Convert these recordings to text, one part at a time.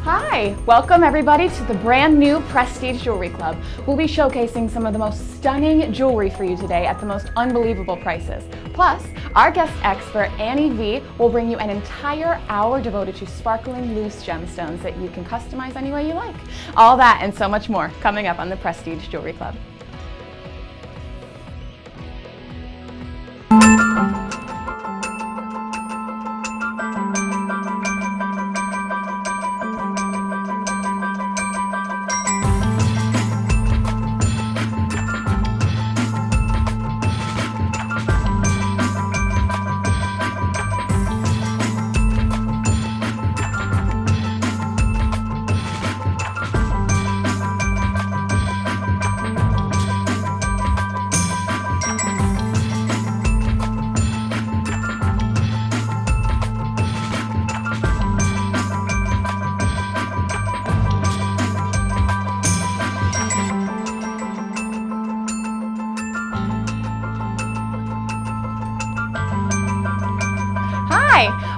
Hi, welcome everybody to the brand new Prestige Jewelry Club. We'll be showcasing some of the most stunning jewelry for you today at the most unbelievable prices. Plus, our guest expert, Annie Vee, will bring you an entire hour devoted to sparkling loose gemstones that you can customize any way you like. All that and so much more coming up on the Prestige Jewelry Club.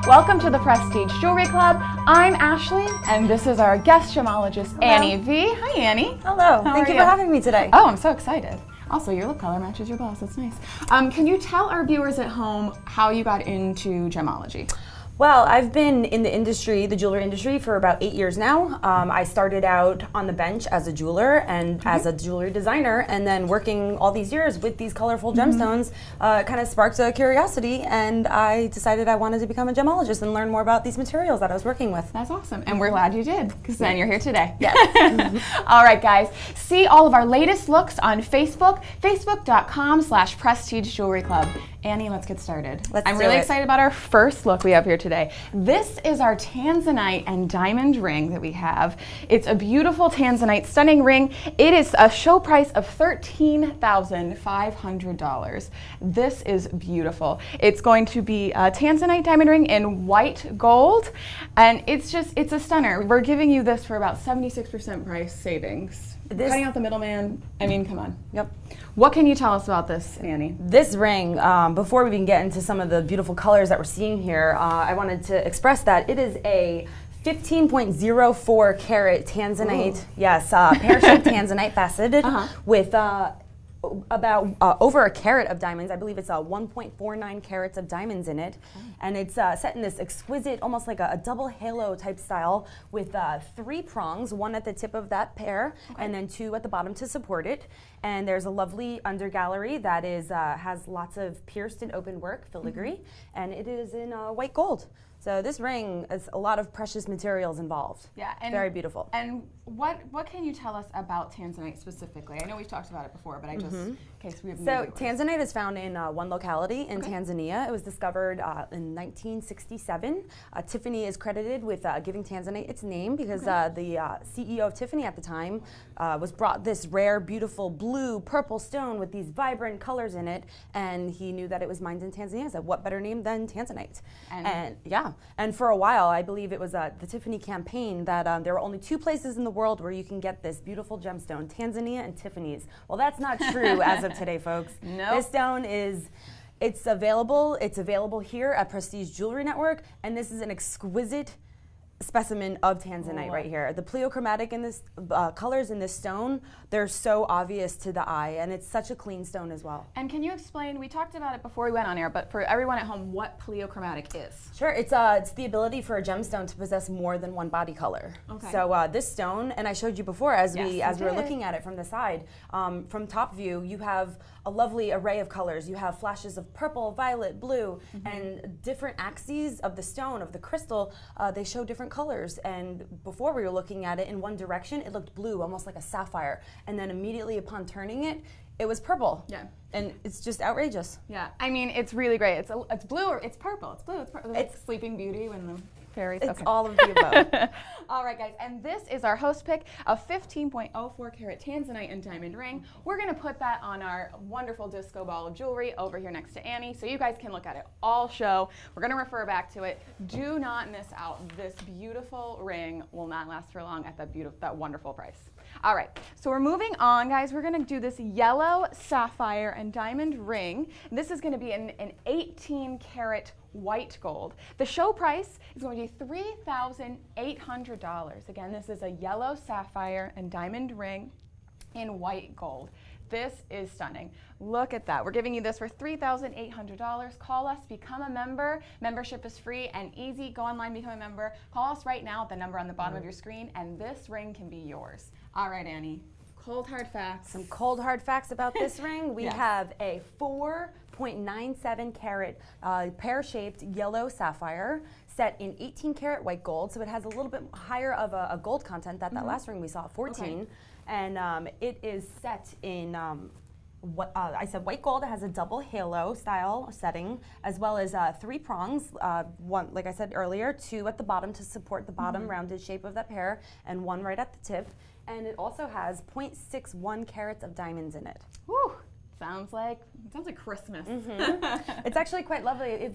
Welcome to the Prestige Jewelry Club. I'm Ashley, and this is our guest gemologist, Annie Vee. Hi, Annie. Hello. Thank you for having me today. Oh, I'm so excited. Also, your lip color matches your blouse. That's nice. Can you tell our viewers at home how you got into gemology? Well, I've been in the industry, the jewelry industry, for about 8 years now. I started out on the bench as a jeweler and as a jewelry designer, and then working all these years with these colorful gemstones kind of sparked a curiosity, and I decided I wanted to become a gemologist and learn more about these materials that I was working with. That's awesome, and we're glad you did, because then you're here today. Yes. All right, guys. See all of our latest looks on Facebook, facebook.com/Prestige Jewelry Club. Annie, let's get started. I'm really excited about our first look we have here today. This is our tanzanite and diamond ring that we have. It's a beautiful tanzanite, stunning ring. It is a show price of $13,500. This is beautiful. It's going to be a tanzanite diamond ring in white gold, and it's a stunner. We're giving you this for about 76% price savings. Cutting out the middleman, I mean, come on. Yep. What can you tell us about this, Annie? This ring, before we even get into some of the beautiful colors that we're seeing here, I wanted to express that it is a 15.04 carat tanzanite, pear-shaped tanzanite faceted with about over a carat of diamonds. I believe it's 1.49 carats of diamonds in it, and it's set in this exquisite, almost like a double halo type style with 3 prongs, one at the tip of that pear, and then 2 at the bottom to support it. And there's a lovely undergallery that is has lots of pierced and open work filigree, and it is in white gold. So this ring is a lot of precious materials involved. Yeah, and very beautiful. And what can you tell us about tanzanite specifically? I know we've talked about it before, but I just, in case we have So tanzanite is found in one locality in Tanzania. It was discovered in 1967. Tiffany is credited with giving tanzanite its name because the CEO of Tiffany at the time was brought this rare, beautiful blue, purple stone with these vibrant colors in it, and he knew that it was mined in Tanzania. He said, what better name than tanzanite? And for a while, I believe it was the Tiffany campaign that there were only 2 places in the world where you can get this beautiful gemstone, Tanzania and Tiffany's. Well, that's not true as of today, folks. No. This stone it's available here at Prestige Jewelry Network, and this is an exquisite specimen of tanzanite right here. The pleochromatic in this colors in this stone, they're so obvious to the eye, and it's such a clean stone as well. And can you explain, we talked about it before we went on air, but for everyone at home, what pleochromatic is? Sure, it's the ability for a gemstone to possess more than one body color. Okay. So this stone, and I showed you before as we were looking at it from the side, from top view, you have a lovely array of colors. You have flashes of purple, violet, blue, and different axes of the stone, of the crystal, they show different colors. And before we were looking at it in one direction, it looked blue, almost like a sapphire. And then immediately upon turning it, it was purple. Yeah. And it's just outrageous. Yeah. I mean, it's really great. It's blue or it's purple. It's blue. It's purple. It's like Sleeping Beauty when the fairies. It's all of the above. All right, guys. And this is our host pick, a 15.04 carat tanzanite and diamond ring. We're going to put that on our wonderful disco ball of jewelry over here next to Annie, so you guys can look at it all show. We're going to refer back to it. Do not miss out. This beautiful ring will not last for long at that wonderful price. All right, so we're moving on, guys. We're going to do this yellow sapphire and diamond ring. This is going to be an 18 karat white gold. The show price is going to be $3,800. Again, this is a yellow sapphire and diamond ring in white gold. This is stunning. Look at that. We're giving you this for $3,800. Call us, become a member. Membership is free and easy. Go online, become a member. Call us right now at the number on the bottom of your screen, and this ring can be yours. All right, Annie. Cold hard facts. Some cold hard facts about this ring. We have a 4.97 carat pear-shaped yellow sapphire set in 18 karat white gold, so it has a little bit higher of a gold content than that last ring we saw at 14. And it is set in what I said white gold. It has a double halo style setting, as well as 3 prongs, one, like I said earlier, 2 at the bottom to support the bottom rounded shape of that pear, and 1 right at the tip. And it also has 0.61 carats of diamonds in it. Woo! Sounds like Christmas. It's actually quite lovely.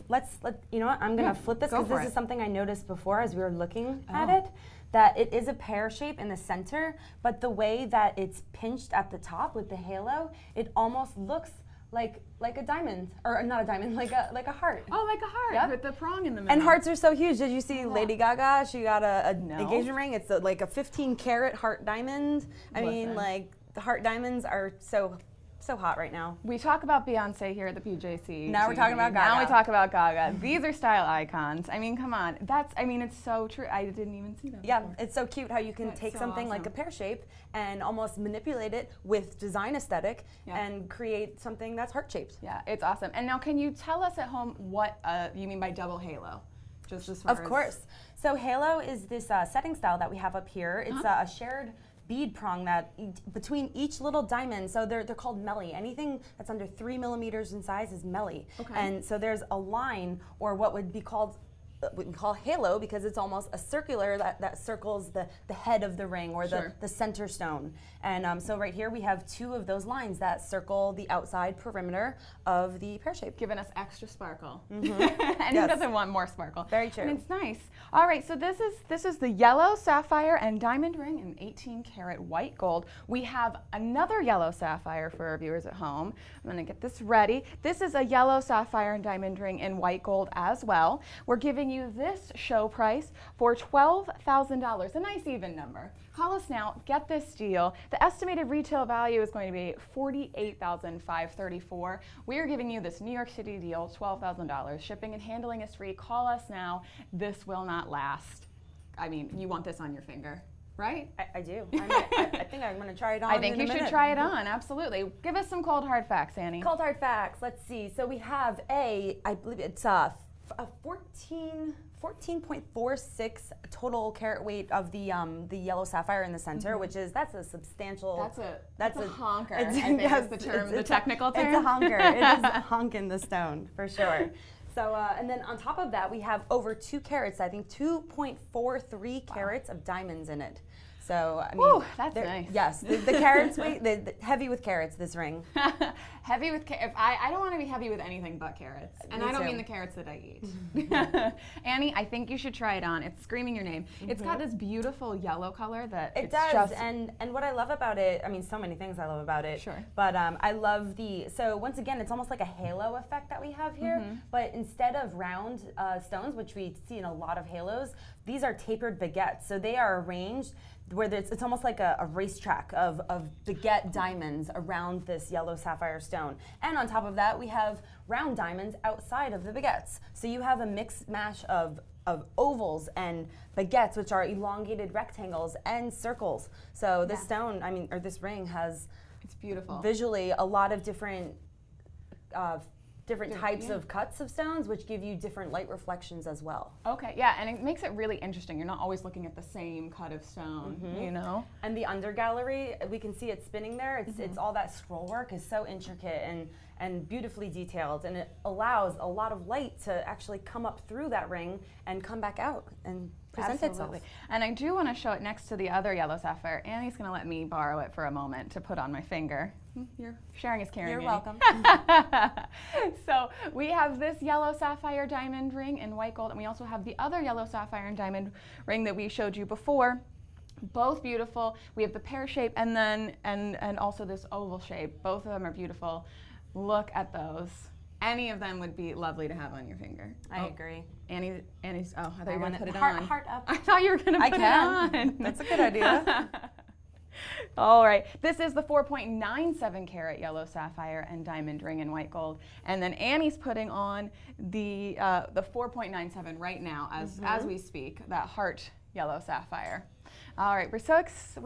You know what? I'm gonna flip this because this is something I noticed before as we were looking at it. That it is a pear shape in the center, but the way that it's pinched at the top with the halo, it almost looks like a diamond, or not a diamond, like a heart. Oh, like a heart with the prong in the middle. And hearts are so huge. Did you see Lady Gaga? She got a engagement ring. It's like a 15 karat heart diamond. I mean, like the heart diamonds are so So hot right now. We talk about Beyonce here at the PJC. Now we're talking about Gaga. Now we talk about Gaga. These are style icons. I mean, come on. It's so true. I didn't even see that before. It's so cute how you can take something like a pear shape and almost manipulate it with design aesthetic and create something that's heart shaped. Yeah, it's awesome. And now can you tell us at home what you mean by double halo? Just as far Of course. So halo is this setting style that we have up here. It's a shared bead prong that between each little diamond, so they're called melly. Anything that's under 3 millimeters in size is melly. Okay. And so there's a line, or what would be called, we call halo, because it's almost a circular that circles the head of the ring, or the center stone. And so right here we have 2 of those lines that circle the outside perimeter of the pear shape. Giving us extra sparkle. Mm-hmm. And who doesn't want more sparkle? Very true. And it's nice. All right, so this is the yellow sapphire and diamond ring in 18 karat white gold. We have another yellow sapphire for our viewers at home. I'm gonna get this ready. This is a yellow sapphire and diamond ring in white gold as well. We're giving you this show price for $12,000, a nice even number. Call us now, get this deal. The estimated retail value is going to be $48,534. We are giving you this New York City deal, $12,000. Shipping and handling is free. Call us now. This will not last. I mean, you want this on your finger, right? I do. I think I'm going to try it on. I think you should try it on, absolutely. Give us some cold hard facts, Annie. Cold hard facts. Let's see. So we have I believe it's a 14.46 total carat weight of the yellow sapphire in the center, which is that's a substantial. That's a honker. I think is the term, the technical term. It's a honker. It is a honk in the stone for sure. So and then on top of that, we have over 2 carats. I think 2.43 carats of diamonds in it. So I mean, ooh, that's nice. Yes, the carats weight, the heavy with carats. This ring. Heavy with carats. I don't want to be heavy with anything but carats, and I don't mean the carrots that I eat. Annie, I think you should try it on. It's screaming your name. It's got this beautiful yellow color that it does, and what I love about it, I mean, so many things I love about it. Sure. But I love so once again, it's almost like a halo effect that we have here. But instead of round stones, which we see in a lot of halos, these are tapered baguettes. So they are arranged where it's almost like a racetrack of baguette diamonds around this yellow sapphire stone. And on top of that, we have round diamonds outside of the baguettes. So you have a mixed mash of ovals and baguettes, which are elongated rectangles and circles. So this stone, I mean, or this ring has, it's beautiful. Visually, a lot of different types of cuts of stones, which give you different light reflections as well. Okay, yeah, and it makes it really interesting. You're not always looking at the same cut of stone, you know? And the under gallery, we can see it spinning there. It's all that scroll work is so intricate and beautifully detailed, and it allows a lot of light to actually come up through that ring and come back out and present itself. And I do want to show it next to the other yellow sapphire. Annie's going to let me borrow it for a moment to put on my finger. You're sharing is caring. You're welcome. So we have this yellow sapphire diamond ring in white gold, and we also have the other yellow sapphire and diamond ring that we showed you before. Both beautiful. We have the pear shape and then and also this oval shape. Both of them are beautiful. Look at those. Any of them would be lovely to have on your finger. I agree. Annie's. I thought you were going to put it on. Heart up. I thought you were going to put it on. That's a good idea. All right, this is the 4.97 karat yellow sapphire and diamond ring in white gold, and then Annie's putting on the 4.97 right now as we speak. That heart yellow sapphire. All right, we're so excited.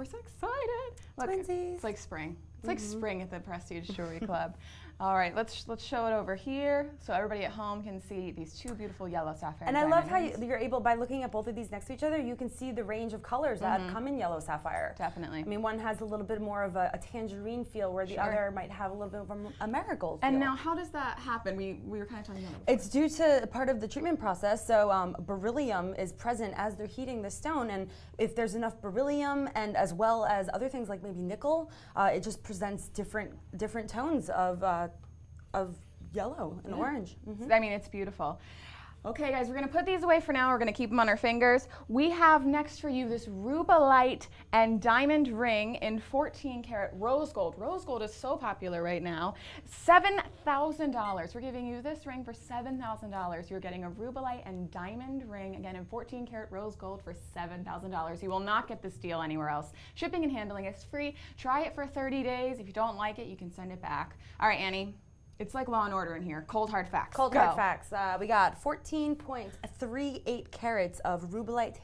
Look, Twinsies. It's like spring. It's like spring at the Prestige Jewelry Club. All right, let's show it over here so everybody at home can see these 2 beautiful yellow sapphire. And I love how you're able, by looking at both of these next to each other, you can see the range of colors that come in yellow sapphire. Definitely. I mean, one has a little bit more of a tangerine feel, where the other might have a little bit of a marigold feel. And now, how does that happen? We were kind of talking about it. It's due to part of the treatment process. So beryllium is present as they're heating the stone, and if there's enough beryllium, and as well as other things like maybe nickel, it just presents different tones of yellow and orange. I mean, it's beautiful. Okay guys, we're gonna put these away for now. We're gonna keep them on our fingers. We have next for you this rubellite and diamond ring in 14 karat rose gold. Rose gold is so popular right now. $7,000. We're giving you this ring for $7,000. You're getting a rubellite and diamond ring, again in 14 karat rose gold for $7,000. You will not get this deal anywhere else. Shipping and handling is free. Try it for 30 days. If you don't like it, you can send it back. All right, Annie. It's like Law and Order in here. Cold hard facts. Cold hard facts. We got 14.38 carats of rubellite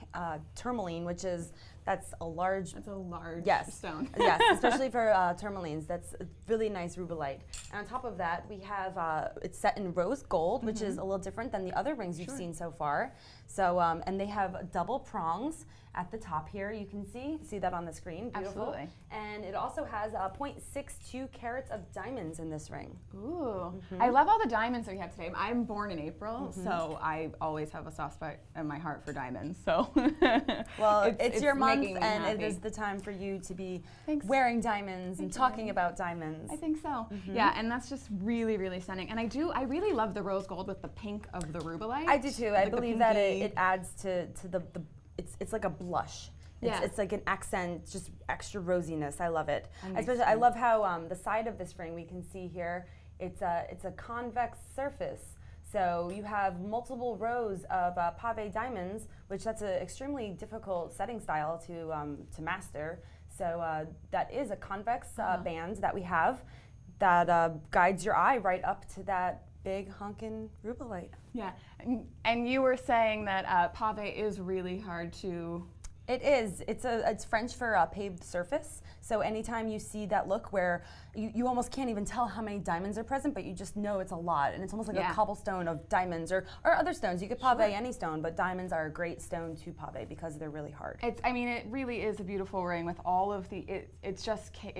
tourmaline, which is that's a large. That's a large yes. stone. Yes, especially for tourmalines. That's a really nice rubellite. And on top of that, we have it's set in rose gold, which is a little different than the other rings you've seen so far. So and they have double prongs at the top here. You can see that on the screen. Beautiful. Absolutely. And it also has 0.62 carats of diamonds in this ring. Ooh, I love all the diamonds that we have today. I'm born in April, so I always have a soft spot in my heart for diamonds. So, well, it's your month, and happy. it is the time for you to be Thanks. wearing diamonds and Thank you. talking about diamonds. I think so. Yeah, and that's just really, really stunning. And I really love the rose gold with the pink of the rubellite. I do too. I Like the believe that pinky. it adds to the it's like a blush. Yeah. It's like an accent, just extra rosiness. I love it. That makes Especially, I sense. love how the side of this ring we can see here. It's a convex surface. So you have multiple rows of pave diamonds, which that's an extremely difficult setting style to master. So that is a convex band that we have that guides your eye right up to that big honkin' rubellite. Yeah, and you were saying that pave is really hard to. It is. It's French for paved surface. So anytime you see that look where you almost can't even tell how many diamonds are present, but you just know it's a lot, and it's almost like a cobblestone of diamonds or other stones. You could pave any stone, but diamonds are a great stone to pave because they're really hard. I mean, it really is a beautiful ring with all of the. It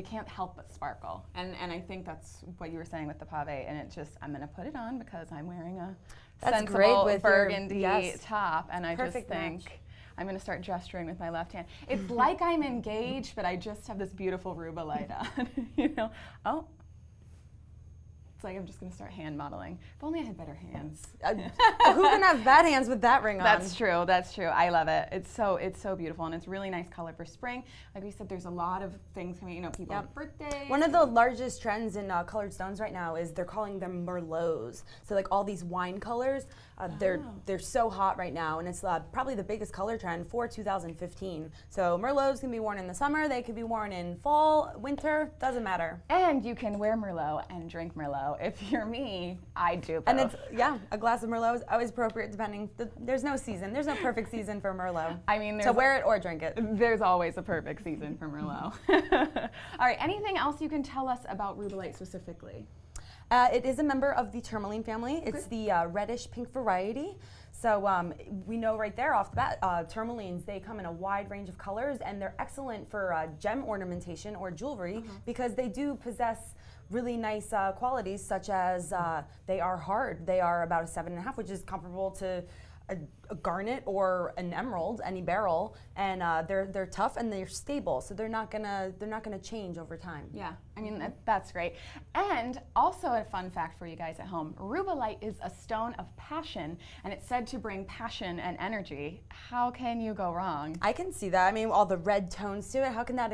can't help but sparkle, and I think that's what you were saying with the pave, and I'm gonna put it on because I'm wearing a sensible great with burgundy your top, and I perfect just think. match. I'm going to start gesturing with my left hand. It's like I'm engaged, but I just have this beautiful rubellite on. You know? Oh. It's like I'm just going to start hand modeling. If only I had better hands. Who can have bad hands with that ring on? That's true. That's true. I love it. It's so beautiful, and it's really nice color for spring. Like we said, there's a lot of things coming. You know, people have birthdays. One of the largest trends in colored stones right now is they're calling them merlots. So like all these wine colors, they're so hot right now, and it's probably the biggest color trend for 2015. So merlots can be worn in the summer. They could be worn in fall, winter. Doesn't matter. And you can wear Merlot and drink Merlot. If you're me, I do both. And it's a glass of Merlot is always appropriate depending. There's no season. There's no perfect season for Merlot. I mean, to wear it or drink it. There's always a perfect season for Merlot. All right, anything else you can tell us about rubellite specifically? It is a member of the tourmaline family. It's the reddish pink variety. So we know right there off the bat, tourmalines, they come in a wide range of colors, and they're excellent for gem ornamentation or jewelry because they do possess really nice qualities, such as they are hard. They are about a 7.5, which is comparable to a garnet or an emerald, any beryl, and they're tough and they're stable, so they're not gonna change over time. Yeah, I mean that's great. And also a fun fact for you guys at home: rubellite is a stone of passion, and it's said to bring passion and energy. How can you go wrong? I can see that. I mean, all the red tones to it. How can that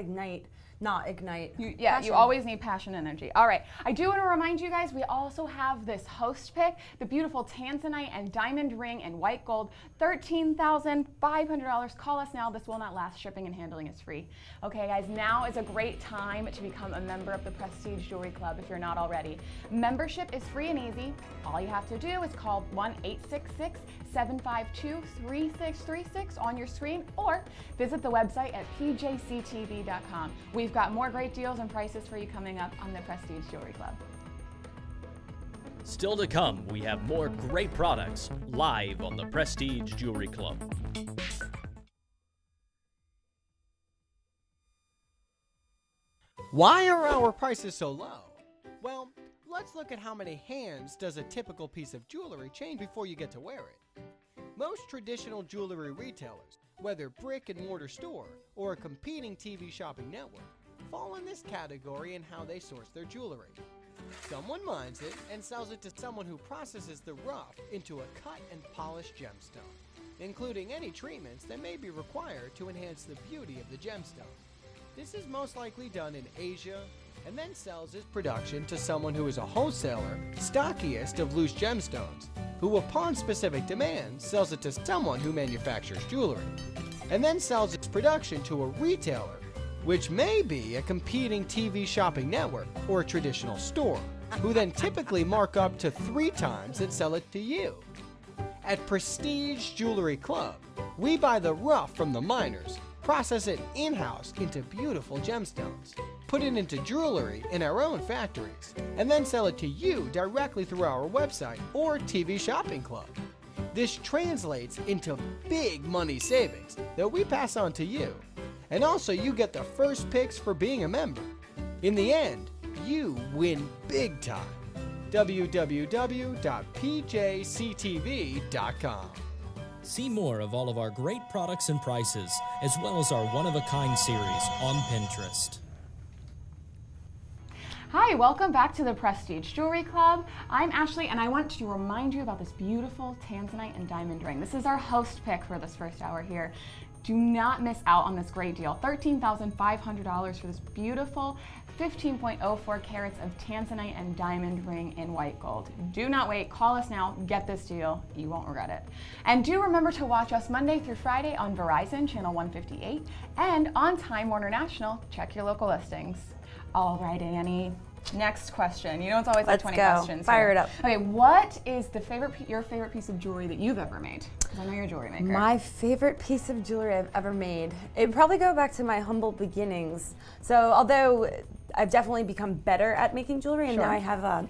not ignite? You always need passion and energy. All right, I do want to remind you guys, we also have this host pick, the beautiful tanzanite and diamond ring in white gold, $13,500. Call us now. This will not last. Shipping and handling is free. Okay, guys, now is a great time to become a member of the Prestige Jewelry Club if you're not already. Membership is free and easy. All you have to do is call 1-866-752-3636 on your screen, or visit the website at PJCTV.com. We've got more great deals and prices for you coming up on the Prestige Jewelry Club. Still to come, we have more great products live on the Prestige Jewelry Club. Why are our prices so low? Well, let's look at how many hands does a typical piece of jewelry change before you get to wear it. Most traditional jewelry retailers, whether brick and mortar store or a competing TV shopping network, fall in this category in how they source their jewelry. Someone mines it and sells it to someone who processes the rough into a cut and polished gemstone, including any treatments that may be required to enhance the beauty of the gemstone. This is most likely done in Asia, and then sells its production to someone who is a wholesaler, stockiest of loose gemstones, who upon specific demand sells it to someone who manufactures jewelry, and then sells its production to a retailer, which may be a competing TV shopping network or a traditional store, who then typically mark up to 3 times and sell it to you. At Prestige Jewelry Club, we buy the rough from the miners, process it in-house into beautiful gemstones, put it into jewelry in our own factories, and then sell it to you directly through our website or TV shopping club. This translates into big money savings that we pass on to you. And also you get the first picks for being a member. In the end, you win big time. www.pjctv.com. See more of all of our great products and prices, as well as our one-of-a-kind series on Pinterest. Hi, welcome back to the Prestige Jewelry Club. I'm Ashley, and I want to remind you about this beautiful tanzanite and diamond ring. This is our host pick for this first hour here. Do not miss out on this great deal. $13,500 for this beautiful 15.04 carats of tanzanite and diamond ring in white gold. Do not wait. Call us now. Get this deal. You won't regret it. And do remember to watch us Monday through Friday on Verizon, channel 158, and on Time Warner National. Check your local listings. All right, Annie. Next question. You know it's always like 20 questions. Fire here. it up. Okay, what is the your favorite piece of jewelry that you've ever made? Because I know you're a jewelry maker. My favorite piece of jewelry I've ever made. It'd probably go back to my humble beginnings. So although I've definitely become better at making jewelry, and now I have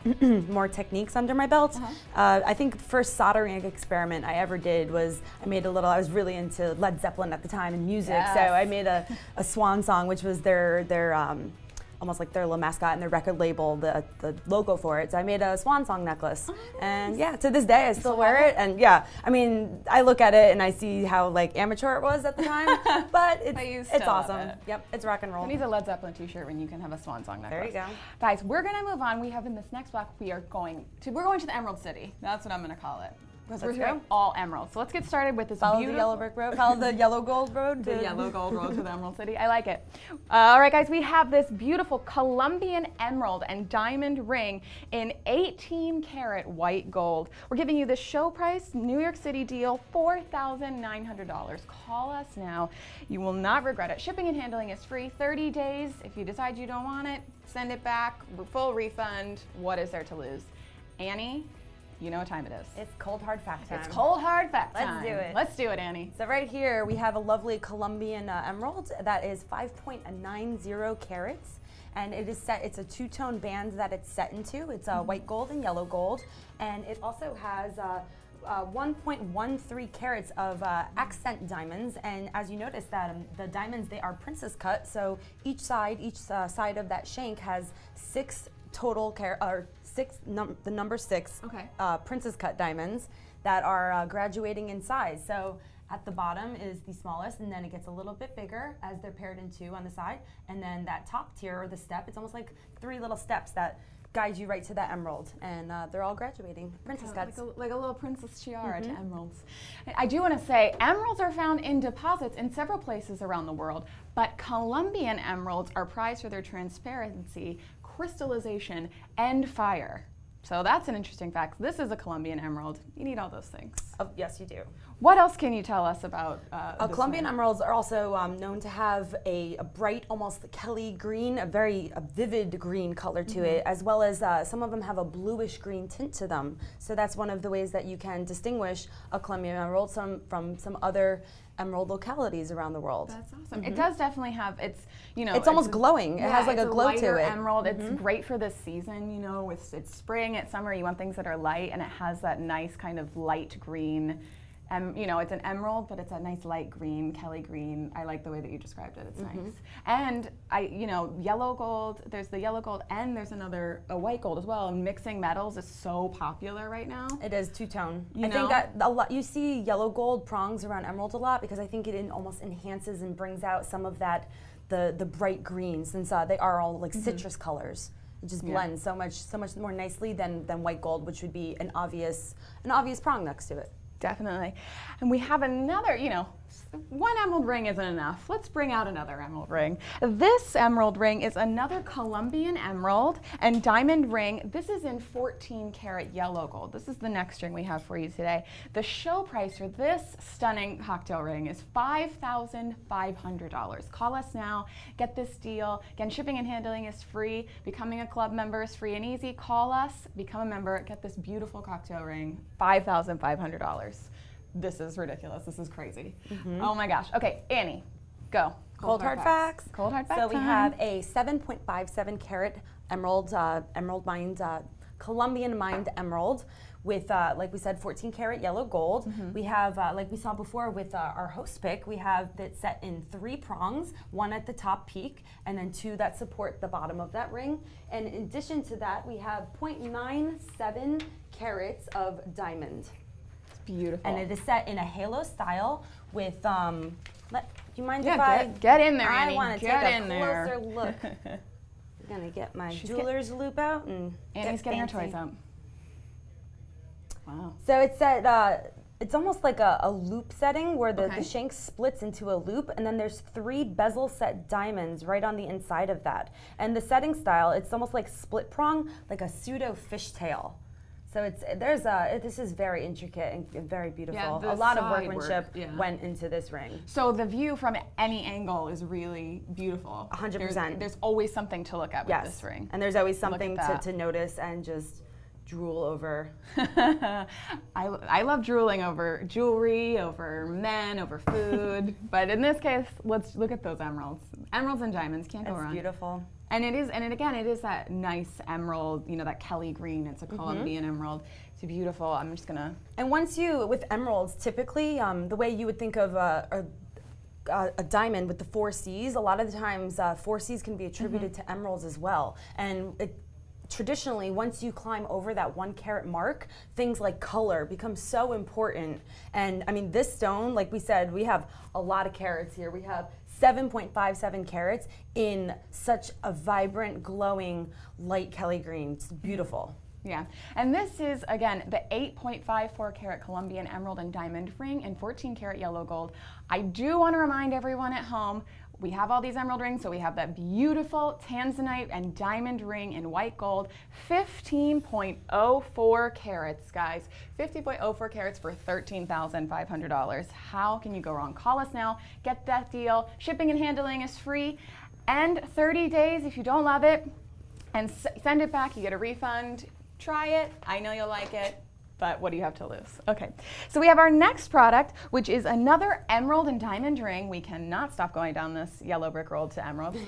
more techniques under my belt. I think the first soldering experiment I ever did was I was really into Led Zeppelin at the time and music, so I made a swan song, which was their almost like their little mascot and their record label, the logo for it. So I made a swan song necklace. And yeah, to this day I still wear it. And yeah, I mean, I look at it and I see how like amateur it was at the time, but it's awesome. Yep, it's rock and roll. Who needs a Led Zeppelin t-shirt when you can have a swan song necklace? There you go. Guys, we're gonna move on. We have in this next block, we're going to the Emerald City. That's what I'm gonna call it. Because we're doing all emeralds. So let's get started with this Follow the yellow brick road. Follow the yellow gold road. The yellow gold road to the Emerald City. I like it. All right, guys, we have this beautiful Colombian emerald and diamond ring in 18 karat white gold. We're giving you the show price, New York City deal, $4,900. Call us now. You will not regret it. Shipping and handling is free, 30 days. If you decide you don't want it, send it back, full refund. What is there to lose? Annie? You know what time it is. It's cold hard fact time. It's cold hard fact time. Let's do it. Let's do it, Annie. So right here we have a lovely Colombian emerald that is 5.90 carats, and it is set. It's a two-tone band that it's set into. It's white gold and yellow gold, and it also has 1.13 carats of accent diamonds. And as you notice that the diamonds, they are princess cut. So each side of that shank has 6 total the number 6 princess cut diamonds that are graduating in size. So at the bottom is the smallest, and then it gets a little bit bigger as they're paired in 2 on the side. And then that top tier, or the step, it's almost like 3 little steps that guide you right to that emerald. And they're all graduating princess cuts. Like a little princess tiara to emeralds. I do want to say, emeralds are found in deposits in several places around the world, but Colombian emeralds are prized for their transparency, crystallization, and fire. So that's an interesting fact. This is a Colombian emerald. You need all those things. Oh, yes, you do. What else can you tell us about Colombian emeralds are also known to have a bright, almost Kelly green, a very vivid green color to it, as well as some of them have a bluish green tint to them. So that's one of the ways that you can distinguish a Colombian emerald from some other emerald localities around the world. That's awesome. It does definitely have, it's almost glowing. It has like a glow to it. Emerald. It's great for this season, it's spring, it's summer, you want things that are light, and it has that nice kind of light green. It's an emerald, but it's a nice light green, Kelly green. I like the way that you described it. It's nice. And yellow gold. There's the yellow gold, and there's a white gold as well. And mixing metals is so popular right now. It is two-tone. I think that a lot. You see yellow gold prongs around emeralds a lot because I think it almost enhances and brings out some of that the bright greens, since they are all like citrus colors. It just blends so much more nicely than white gold, which would be an obvious prong next to it. Definitely. And we have another, one emerald ring isn't enough. Let's bring out another emerald ring. This emerald ring is another Colombian emerald and diamond ring. This is in 14 karat yellow gold. This is the next ring we have for you today. The show price for this stunning cocktail ring is $5,500. Call us now, get this deal. Again, shipping and handling is free. Becoming a club member is free and easy. Call us, become a member, get this beautiful cocktail ring, $5,500. This is ridiculous. This is crazy. Oh my gosh. Okay, Annie, go. Cold hard facts. Cold hard facts. So we have a 7.57 karat emerald, mined, Colombian mined emerald with, like we said, 14 karat yellow gold. We have, like we saw before with our host pick, we have it set in 3 prongs, 1 at the top peak, and then 2 that support the bottom of that ring. And in addition to that, we have 0.97 carats of diamond. Beautiful. And it is set in a halo style with, do you mind if get in there, Annie. I want to take a closer look. I'm going to get my jeweler's loop out and Annie's getting her toys out. Wow. So it's set, it's almost like a loop setting where the shank splits into a loop, and then there's 3 bezel set diamonds right on the inside of that. And the setting style, it's almost like split prong, like a pseudo fishtail. So this is very intricate and very beautiful. Yeah, a lot of workmanship went into this ring. So the view from any angle is really beautiful. 100%. There's always something to look at with this ring. And there's always something to notice and just drool over. I love drooling over jewelry, over men, over food. But in this case, let's look at those emeralds. Emeralds and diamonds, can't go wrong. It's beautiful. And it is, again, it is that nice emerald, that Kelly green. It's a Colombian emerald. It's beautiful. I'm just gonna. And with emeralds, typically, the way you would think of a diamond with the 4 C's, a lot of the times 4 C's can be attributed to emeralds as well. And traditionally, once you climb over that 1 carat mark, things like color become so important. And I mean, this stone, like we said, we have a lot of carats here. We have 7.57 carats in such a vibrant, glowing, light Kelly green. It's beautiful. Yeah, and this is, again, the 8.54 karat Colombian emerald and diamond ring and 14 karat yellow gold. I do want to remind everyone at home, we have all these emerald rings, so we have that beautiful tanzanite and diamond ring in white gold, 15.04 carats, guys. 50.04 carats for $13,500. How can you go wrong? Call us now, get that deal. Shipping and handling is free, and 30 days if you don't love it, and send it back, you get a refund. Try it, I know you'll like it. But what do you have to lose? Okay, so we have our next product, which is another emerald and diamond ring. We cannot stop going down this yellow brick road to emerald.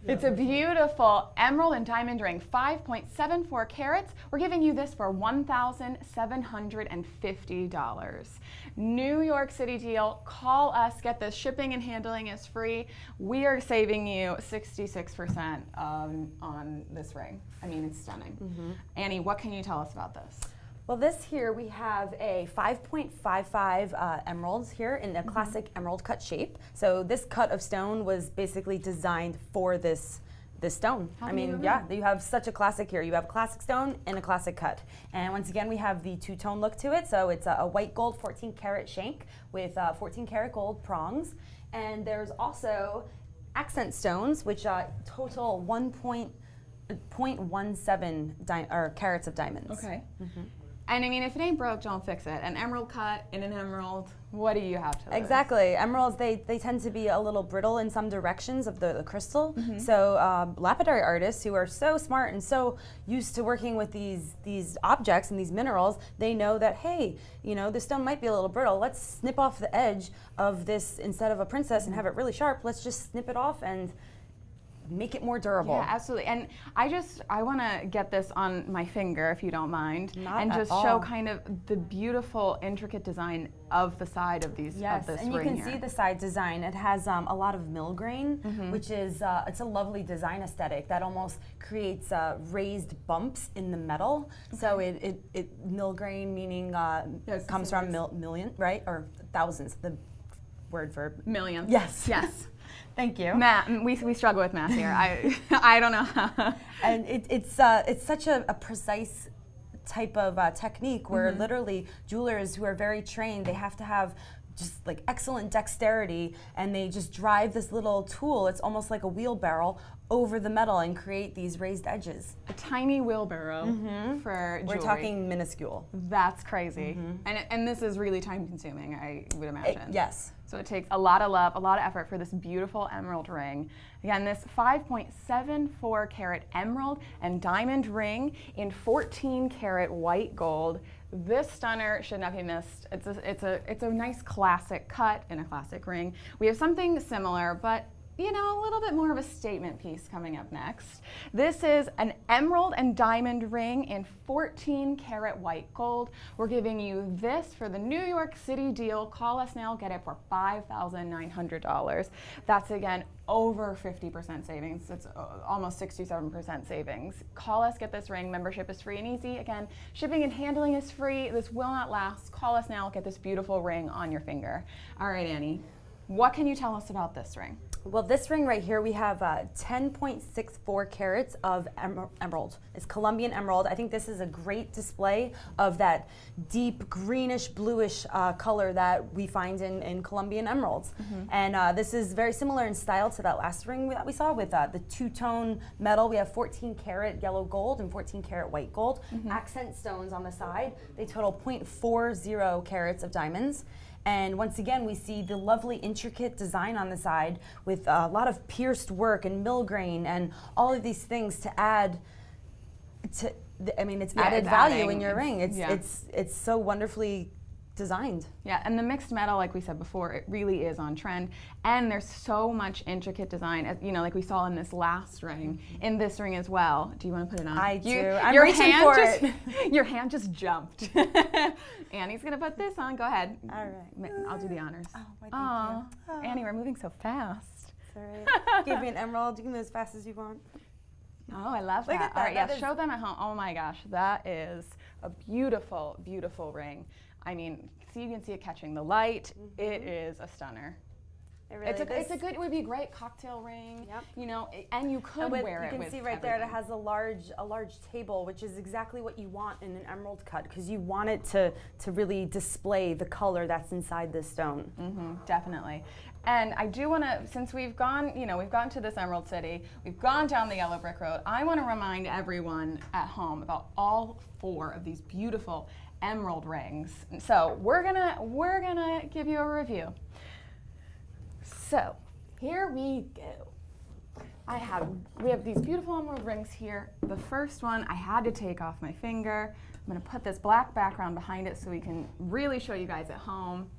It's a beautiful emerald and diamond ring, 5.74 carats. We're giving you this for $1,750. New York City deal. Call us, get this. Shipping and handling is free. We are saving you 66% on this ring. I mean, it's stunning. Annie, what can you tell us about this? Well, this here we have a 5.55 emeralds here in a classic emerald cut shape. So this cut of stone was basically designed for this stone. I mean, you have such a classic here. You have a classic stone and a classic cut. And once again, we have the 2-tone look to it. So it's a white gold 14 karat shank with 14 karat gold prongs. And there's also accent stones, which total 1.17 carats of diamonds. Okay. And I mean, if it ain't broke, don't fix it. An emerald cut in an emerald, what do you have to lose? Exactly. Emeralds, they tend to be a little brittle in some directions of the crystal. So lapidary artists who are so smart and so used to working with these objects and these minerals, they know that, hey, this stone might be a little brittle. Let's snip off the edge of this instead of a princess and have it really sharp. Let's just snip it off and make it more durable. Yeah, absolutely. And I want to get this on my finger, if you don't mind, and just show kind of the beautiful, intricate design of the side of these. Yes, of this and you ring can here. see the side design. It has a lot of mill grain, which is it's a lovely design aesthetic that almost creates raised bumps in the metal. So it mill grain meaning comes from million, right, or thousands. The word for millions. Yes. Yes. Thank you. Math, we struggle with math here. I don't know. And it's such a precise type of technique where literally jewelers who are very trained, they have to have just like excellent dexterity, and they just drive this little tool, it's almost like a wheelbarrow, over the metal and create these raised edges. A tiny wheelbarrow for jewelry. We're talking minuscule. That's crazy. And this is really time consuming, I would imagine. Yes. So it takes a lot of love, a lot of effort for this beautiful emerald ring. Again, this 5.74 carat emerald and diamond ring in 14 karat white gold. This stunner should not be missed. It's a nice classic cut in a classic ring. We have something similar, but you know, a little bit more of a statement piece coming up next. This is an emerald and diamond ring in 14 karat white gold. We're giving you this for the New York City deal. Call us now, get it for $5,900. That's again over 50% savings. It's almost 67% savings. Call us, get this ring. Membership is free and easy. Again, shipping and handling is free. This will not last. Call us now, get this beautiful ring on your finger. All right, Annie, what can you tell us about this ring? Well, this ring right here, we have 10.64 carats of emerald. It's Colombian emerald. I think this is a great display of that deep greenish, bluish color that we find in Colombian emeralds. And this is very similar in style to that last ring that we saw with the two-tone metal. We have 14 karat yellow gold and 14 karat white gold. Accent stones on the side. They total 0.40 carats of diamonds. And once again, we see the lovely intricate design on the side with a lot of pierced work and millgrain and all of these things to add to, I mean, it's added value in your ring. It's so wonderfully designed. Yeah, and the mixed metal, like we said before, it really is on trend. And there's so much intricate design, you know, like we saw in this last ring, in this ring as well. Do you want to put it on? I do. I'm reaching for it. Your hand just jumped. Annie's gonna put this on. Go ahead. All right. I'll do the honors. Oh, thank you. Oh. Annie, we're moving so fast. It's all right. Give me an emerald. You can move as fast as you want. Oh, I love Look that. at that. All right, That yeah, is- show them at home. Oh my gosh, that is a beautiful, beautiful ring. I mean, see, you can see it catching the light. It is a stunner. It really It would be a great cocktail ring. Yep. You know, and you could wear it with You can see right there, it everything. has a large table, which is exactly what you want in an emerald cut, because you want it to really display the color that's inside this stone. Definitely. And I do want to, since we've gone, you know, we've gone to this Emerald City, we've gone down the yellow brick road, I want to remind everyone at home about all 4 of these beautiful emerald rings. And so we're gonna give you a review. So here we go. We have these beautiful emerald rings here. The first one, I had to take off my finger. I'm gonna put this black background behind it so we can really show you guys at home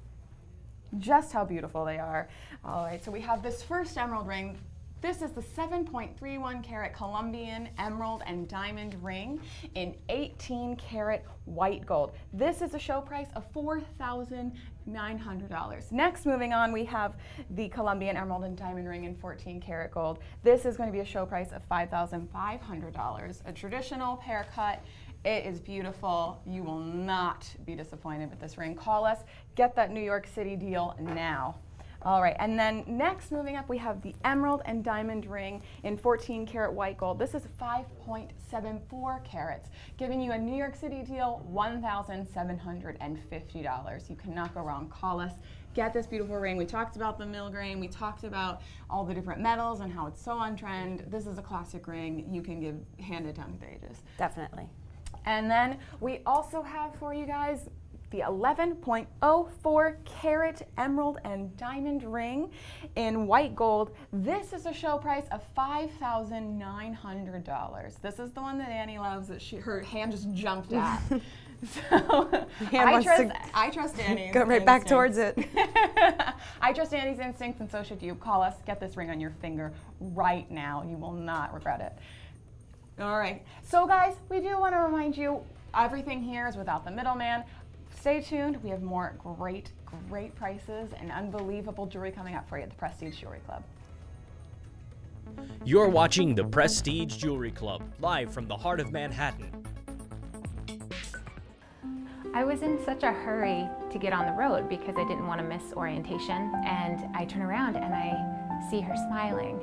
just how beautiful they are. All right, so we have this first emerald ring. This is the 7.31 karat Colombian emerald and diamond ring in 18 karat white gold. This is a show price of $4,900. Next, moving on, we have the Colombian emerald and diamond ring in 14 karat gold. This is going to be a show price of $5,500. A traditional pear cut. It is beautiful. You will not be disappointed with this ring. Call us, get that New York City deal now. All right, and then next, moving up, we have the emerald and diamond ring in 14 karat white gold. This is 5.74 carats, giving you a New York City deal, $1,750. You cannot go wrong. Call us, get this beautiful ring. We talked about the millgrain. We talked about all the different metals and how it's so on trend. This is a classic ring. You can give handed down to the ages. Definitely. And then we also have for you guys the 11.04 carat emerald and diamond ring in white gold. This is a show price of $5,900. This is the one that Annie loves that her hand just jumped at. So I trust Annie's Go right back towards it. I trust Annie's instincts, and so should you. Call us, get this ring on your finger right now. You will not regret it. All right, so guys, we do want to remind you, everything here is without the middleman. Stay tuned, we have more great prices and unbelievable jewelry coming up for you at the Prestige Jewelry Club. You're watching the Prestige Jewelry Club, live from the heart of Manhattan. I was in such a hurry to get on the road because I didn't want to miss orientation, and I turn around and I see her smiling,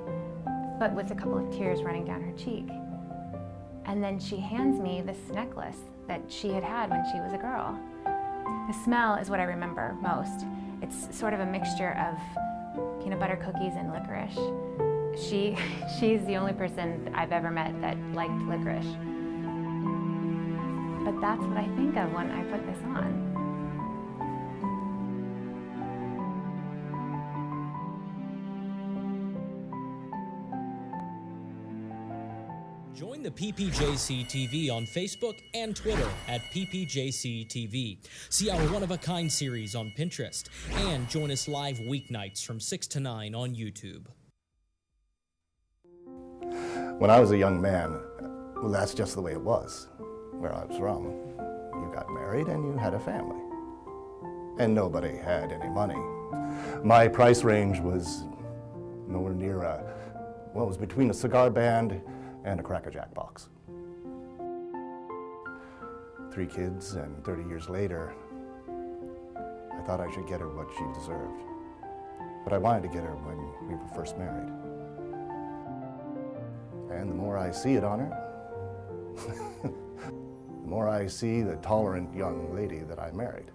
but with a couple of tears running down her cheek. And then she hands me this necklace that she had had when she was a girl. The smell is what I remember most. It's sort of a mixture of peanut butter cookies and licorice. She's the only person I've ever met that liked licorice. But that's what I think of when I put this on. Join the PPJCTV on Facebook and Twitter at PPJCTV. See our one-of-a-kind series on Pinterest. And join us live weeknights from 6 to 9 on YouTube. When I was a young man, well, that's just the way it was. Where I was from, you got married and you had a family. And nobody had any money. My price range was nowhere near well, it was between a cigar band and a Cracker Jack box. 3 kids, and 30 years later, I thought I should get her what she deserved. But I wanted to get her when we were first married. And the more I see it on her, the more I see the tolerant young lady that I married.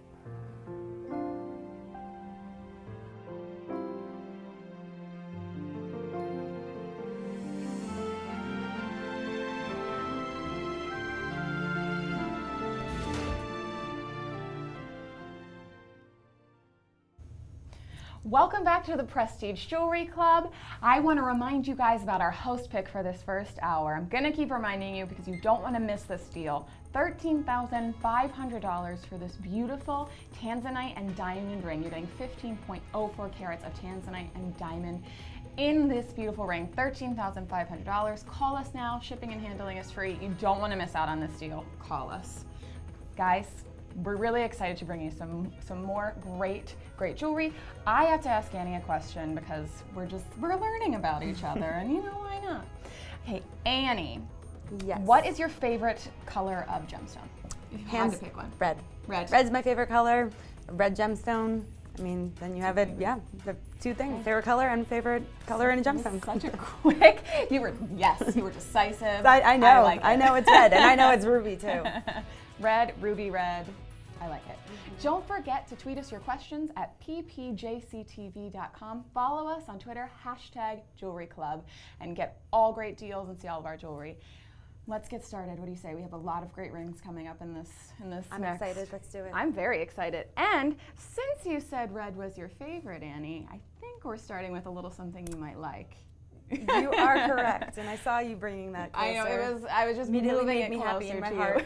Welcome back to the Prestige Jewelry Club. I want to remind you guys about our host pick for this first hour. I'm going to keep reminding you because you don't want to miss this deal. $13,500 for this beautiful tanzanite and diamond ring. You're getting 15.04 carats of tanzanite and diamond in this beautiful ring. $13,500. Call us now. Shipping and handling is free. You don't want to miss out on this deal. Call us. Guys, we're really excited to bring you some more great jewelry. I have to ask Annie a question because we're learning about each other, and you know, why not? Okay, Annie. Yes. What is your favorite color of gemstone? If you had to pick one. Red. Red. Red's my favorite color. Red gemstone. I mean, then you have it. Yeah, the 2 things: favorite color and favorite color in a gemstone. Such a quick. You were decisive. I know. I know it's red, and I know it's ruby too. Red, ruby red. I like it. Don't forget to tweet us your questions at ppjctv.com. Follow us on Twitter, #JewelryClub, and get all great deals and see all of our jewelry. Let's get started. What do you say? We have a lot of great rings coming up in this I'm next. excited. Let's do it. I'm very excited. And since you said red was your favorite, Annie, I think we're starting with a little something you might like. You are correct, and I saw you bringing that closer. I know, I was just immediately moving made it me closer happy in my to heart.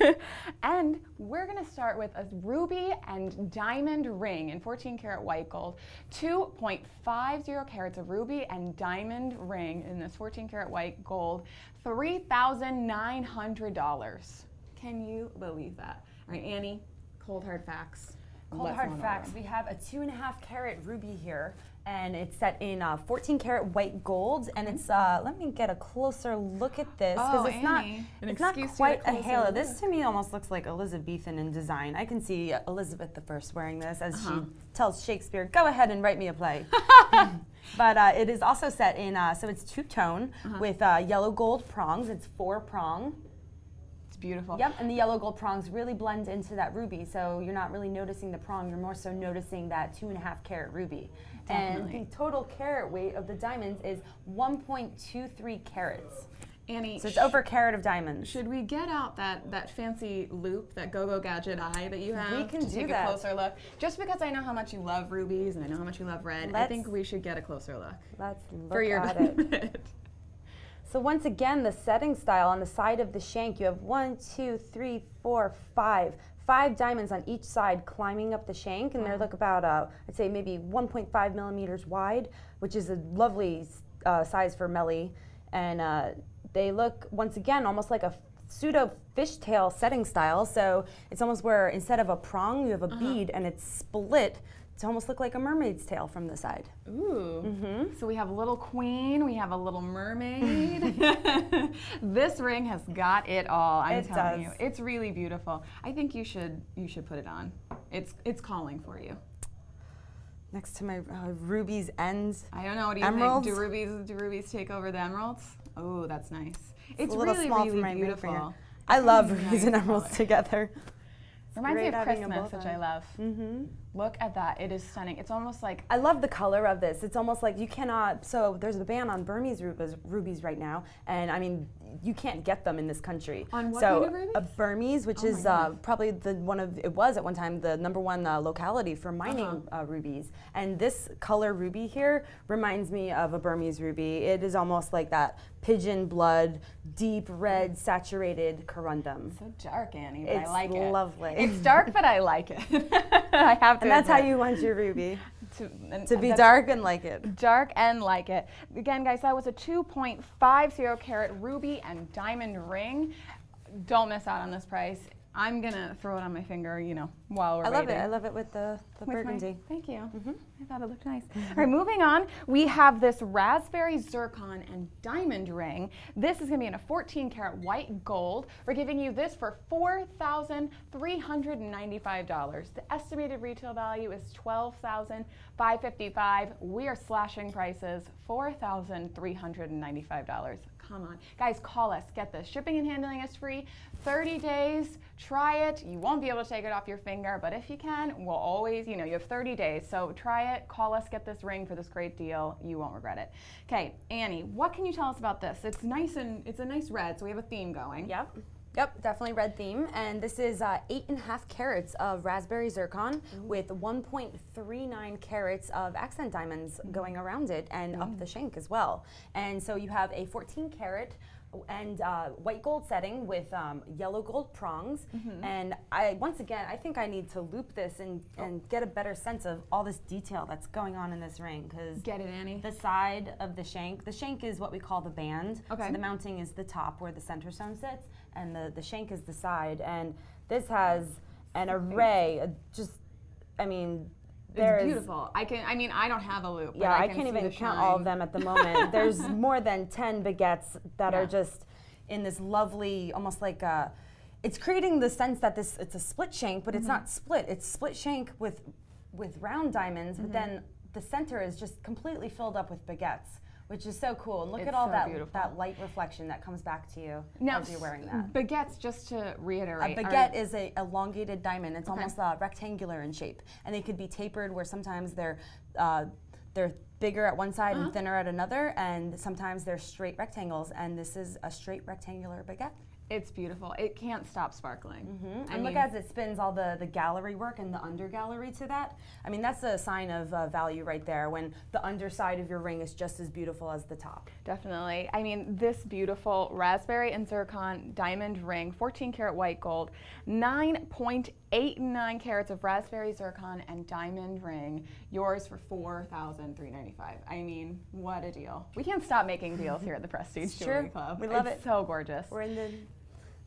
you. And we're gonna start with a ruby and diamond ring in 14 karat white gold. 2.50 carats of ruby and diamond ring in this 14 karat white gold. $3,900. Can you believe that? All right, Annie, cold hard facts. Cold hard facts. We have a 2.5 carat ruby here, and it's set in 14 karat white gold, and it's let me get a closer look at this because it's not quite a halo. This to me almost looks like Elizabethan in design. I can see Elizabeth I wearing this as she tells Shakespeare, "Go ahead and write me a play." But it is also set in so it's 2-tone with yellow gold prongs. It's 4-prong. Beautiful. Yep, and the yellow gold prongs really blend into that ruby, so you're not really noticing the prong, you're more so noticing that 2.5 carat ruby. Definitely. And the total carat weight of the diamonds is 1.23 carats. Annie, So it's over a carat of diamonds. should we get out that fancy loop, that go-go gadget eye that you have We can to do take that. a closer look? Just because I know how much you love rubies and I know how much you love red, I think we should get a closer look. Let's look For your at it. benefit. So once again, the setting style on the side of the shank, you have 1, 2, 3, 4, 5. 5 diamonds on each side climbing up the shank, and they look about, I'd say maybe 1.5 millimeters wide, which is a lovely size for Melly. And they look, once again, almost like a pseudo fishtail setting style. So it's almost where instead of a prong, you have a bead, and it's split to almost look like a mermaid's tail from the side. Ooh. So we have a little queen, we have a little mermaid. This ring has got it all, I'm telling you. It's really beautiful. I think you should put it on. It's calling for you. next to my rubies and I don't know. What do you emeralds. think? Do rubies I don't know. What do you emeralds? think? Do rubies take over the emeralds? Oh, that's nice. It's It's a little really, small for really my ring beautiful. finger. I love rubies nice and emeralds color. together. Reminds me great of having 'em Christmas, both which I on. love. Look at that. It is stunning. It's almost like I love the color of this. It's almost like you cannot, so there's a ban on Burmese rubies right now, and I mean, you can't get them in this country. On what so kind of rubies? a Burmese, which Oh my is God. probably it was at one time the #1 locality for mining rubies. And this color ruby here reminds me of a Burmese ruby. It is almost like that pigeon blood, deep red, saturated corundum. so dark, Annie, but It's I like it. lovely. It's dark, but I like it. I have to And that's how admit. you want your ruby, and to be that's dark and like it. Dark and like it. Again, guys, that was a 2.50 carat ruby and diamond ring. Don't miss out on this price. I'm gonna throw it on my finger, you know, while we're I love waiting. it. I love it with the With my- burgundy. Thank you. I thought it looked nice. All right, moving on. We have this raspberry zircon and diamond ring. This is going to be in a 14 karat white gold. We're giving you this for $4,395. The estimated retail value is $12,555. We are slashing prices, $4,395. Come on. Guys, call us. Get this. Shipping and handling is free. 30 days. Try it. You won't be able to take it off your finger, but if you can, we'll always, you know, you have 30 days. So try it. Call us. Get this ring for this great deal. You won't regret it. Okay, Annie, what can you tell us about this? It's nice and it's a nice red, so we have a theme going. Yep, definitely red theme. And this is 8.5 carats of raspberry zircon with 1.39 carats of accent diamonds going around it and up the shank as well. And so you have a 14 carat and white gold setting with yellow gold prongs. And once again, I think I need to loop this and get a better sense of all this detail that's going on in this ring. Because Get it, Annie. the side of the shank is what we call the band. Okay. So the mounting is the top where the center stone sits, and the shank is the side. And this has an array of It's beautiful. I don't have a loop. yeah, but I can can't see even the count all of shine. them at the moment. There's more than 10 baguettes that Yeah. are just in this lovely, almost like it's creating the sense that it's a split shank, but it's not split. It's split shank with round diamonds, but then the center is just completely filled up with baguettes, which is so cool. And look It's at all so that beautiful. light reflection that comes back to you Now, as you're wearing that. baguettes, just to A reiterate. baguette is a elongated diamond. It's Okay. almost rectangular in shape, and they could be tapered where sometimes they're bigger at one side and thinner at another, and sometimes they're straight rectangles. And this is a straight rectangular baguette. It's beautiful. It can't stop sparkling. And look as it spins all the gallery work and the under gallery to that. I mean, that's a sign of value right there when the underside of your ring is just as beautiful as the top. Definitely. I mean, this beautiful raspberry and zircon diamond ring, 14 karat white gold, 9.89 carats of raspberry zircon and diamond ring, yours for $4,395. I mean, what a deal. We can't stop making deals here at the Prestige Jewelry true. Club. We love It's it. so gorgeous. We're in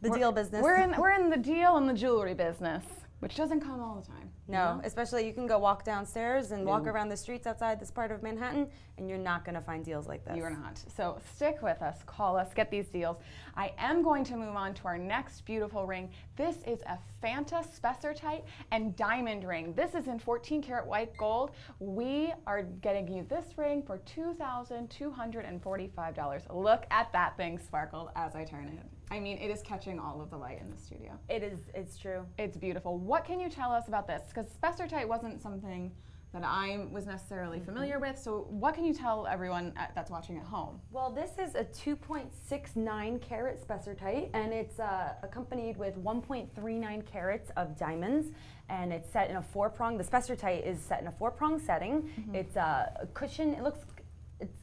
the deal business. We're in the deal and the jewelry business, which doesn't come all the time. you No, know? especially you can go walk downstairs and walk around the streets outside this part of Manhattan, and you're not going to find deals like this. You are not. So stick with us, call us, get these deals. I am going to move on to our next beautiful ring. This is a Fanta Spessartite and diamond ring. This is in 14 karat white gold. We are getting you this ring for $2,245. Look at that thing sparkle as I turn it. I mean, it is catching all of the light in the studio. It is. It's true. It's beautiful. What can you tell us about this? Because Spessartite wasn't something that I was necessarily familiar with. So what can you tell everyone that's watching at home? Well, this is a 2.69 carat spessartite, and it's accompanied with 1.39 carats of diamonds, and it's set in a 4-prong. The spessartite is set in a 4-prong setting. It's a cushion.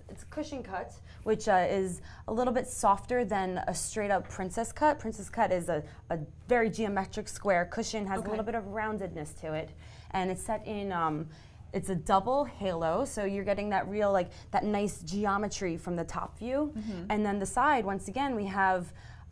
It's a cushion cut, which is a little bit softer than a straight up princess cut. Princess cut is a very geometric square. Cushion has a little bit of roundedness to it, and it's set in. It's a double halo, so you're getting that real, like, that nice geometry from the top view. And then the side, once again, we have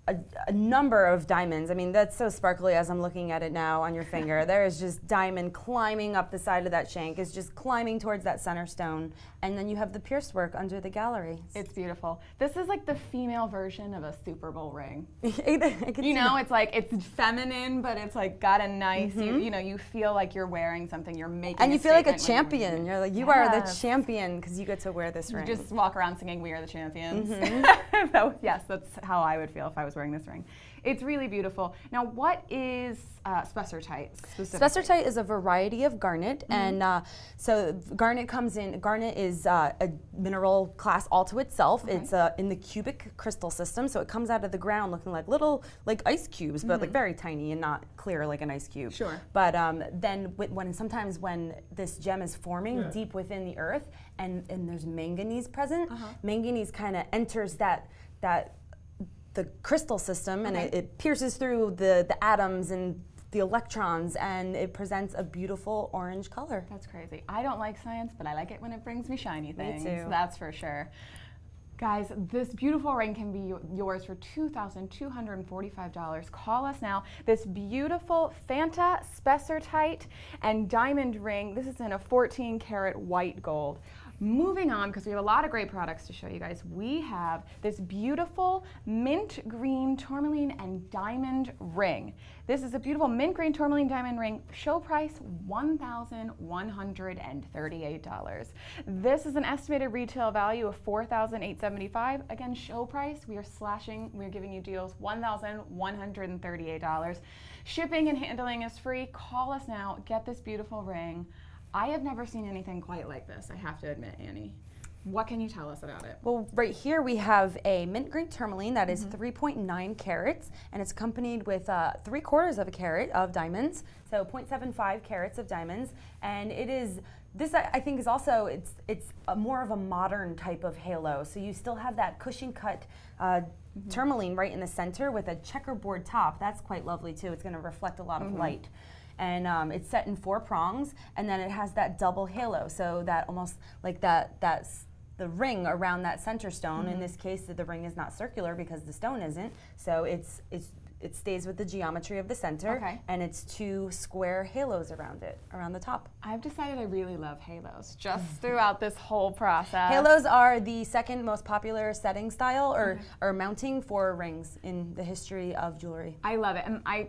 a number of diamonds. I mean, that's so sparkly as I'm looking at it now on your finger. There is just diamond climbing up the side of that shank. It's just climbing towards that center stone. And then you have the pierced work under the gallery. It's beautiful. This is like the female version of a Super Bowl ring. You know, it's like, it's feminine, but it's like got a nice, you know, you feel like you're wearing something, you're making and you a feel like a statement champion. You're like, you are the champion because you get to wear this ring. You just walk around singing, "We are the champions." So, yes, that's how I would feel if I was wearing this ring. It's really beautiful. Now, what is spessartite specifically? Spessartite is a variety of garnet, and so garnet comes in. Garnet is a mineral class all to itself. It's in the cubic crystal system, so it comes out of the ground looking like little, like ice cubes, but like very tiny and not clear like an ice cube. Sure. But then sometimes when this gem is forming deep within the earth, and there's manganese present, manganese kind of enters the crystal system, and it pierces through the atoms and the electrons, and it presents a beautiful orange color. That's crazy. I don't like science, but I like it when it brings me shiny things. Me too. That's for sure. Guys, this beautiful ring can be yours for $2,245. Call us now. This beautiful Fanta spessartite and diamond ring. This is in a 14-karat white gold. Moving on, because we have a lot of great products to show you guys, we have this beautiful mint green tourmaline and diamond ring. This is a beautiful mint green tourmaline diamond ring. Show price $1,138. This is an estimated retail value of $4,875. Again, show price, we're giving you deals $1,138. Shipping and handling is free. Call us now, get this beautiful ring. I have never seen anything quite like this, I have to admit, Annie. What can you tell us about it? Well, right here we have a mint green tourmaline that is 3.9 carats, and it's accompanied with 3/4 of a carat of diamonds, so 0.75 carats of diamonds. And it is, this I think is also, it's more of a modern type of halo. So you still have that cushion cut tourmaline right in the center with a checkerboard top. That's quite lovely too. It's gonna reflect a lot of light. And it's set in 4 prongs, and then it has that double halo, so that almost like that's the ring around that center stone. In this case, the ring is not circular because the stone isn't, so it stays with the geometry of the center, and it's 2 square halos around it, around the top. I've decided I really love halos just throughout this whole process. Halos are the second most popular setting style or mounting for rings in the history of jewelry. I love it, and I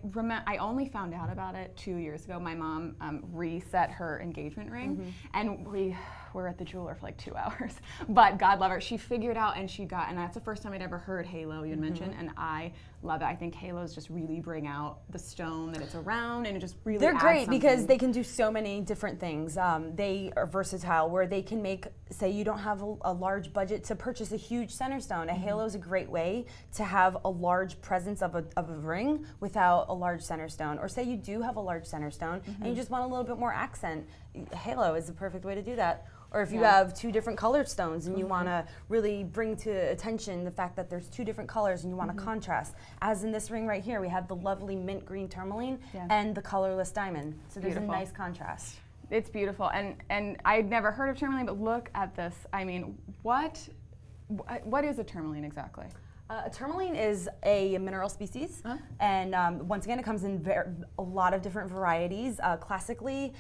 only found out about it 2 years ago. My mom reset her engagement ring, and we were at the jeweler for like 2 hours. But God love her, she figured out, and and that's the first time I'd ever heard halo you mentioned, and I love it. I think halos just really bring out the stone that it's around, and it just really They're adds great something. because they can do so many different things. They are versatile, where they can make, say you don't have a large budget to purchase a huge center stone. A halo is a great way to have a large presence of a ring without a large center stone. Or say you do have a large center stone and you just want a little bit more accent. A halo is the perfect way to do that. Or if you have 2 different colored stones and you want to really bring to attention the fact that there's 2 different colors and you want to contrast. As in this ring right here, we have the lovely mint green tourmaline and the colorless diamond. So there's a nice contrast. It's beautiful, and I'd never heard of tourmaline, but look at this. I mean, what is a tourmaline exactly? A tourmaline is a mineral species, and once again, it comes in a lot of different varieties. Classically,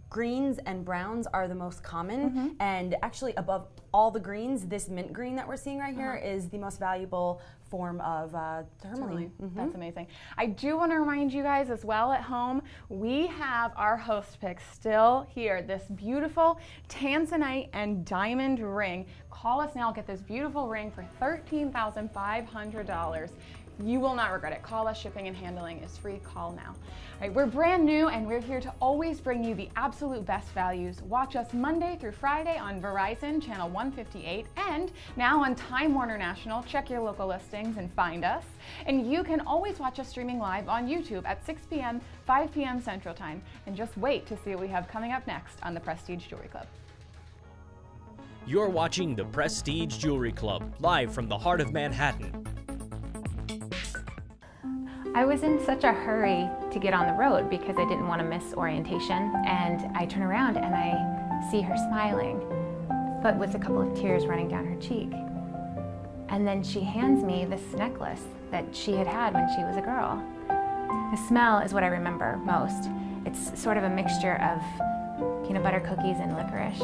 greens and browns are the most common, and actually above all the greens, this mint green that we're seeing right here is the most valuable form of tourmaline. That's amazing. I do want to remind you guys as well at home, we have our host pick still here, this beautiful tanzanite and diamond ring. Call us now, get this beautiful ring for $13,500. You will not regret it. Call us, shipping and handling is free. Call now. All right, we're brand new, and we're here to always bring you the absolute best values. Watch us Monday through Friday on Verizon, channel 158, and now on Time Warner National. Check your local listings and find us. And you can always watch us streaming live on YouTube at 6 p.m., 5 p.m. Central Time. And just wait to see what we have coming up next on the Prestige Jewelry Club. You're watching the Prestige Jewelry Club, live from the heart of Manhattan. I was in such a hurry to get on the road because I didn't want to miss orientation, and I turn around and I see her smiling, but with a couple of tears running down her cheek. And then she hands me this necklace that she had had when she was a girl. The smell is what I remember most. It's sort of a mixture of peanut butter cookies and licorice.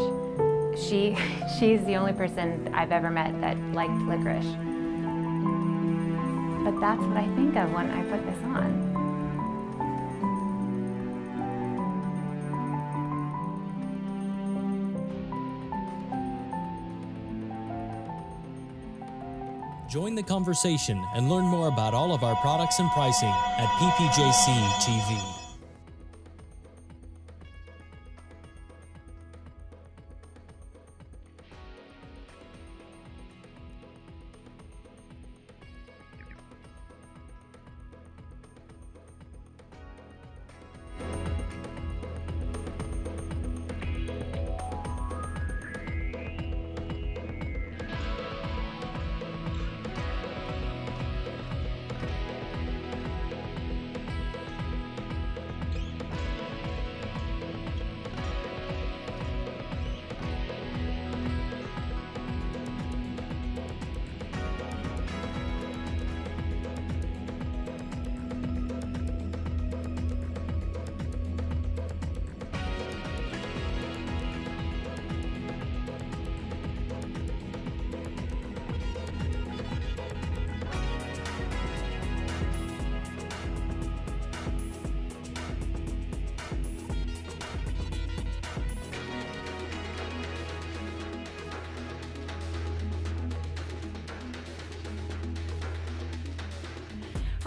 She's the only person I've ever met that liked licorice. But that's what I think of when I put this on. Join the conversation and learn more about all of our products and pricing at PPJCTV.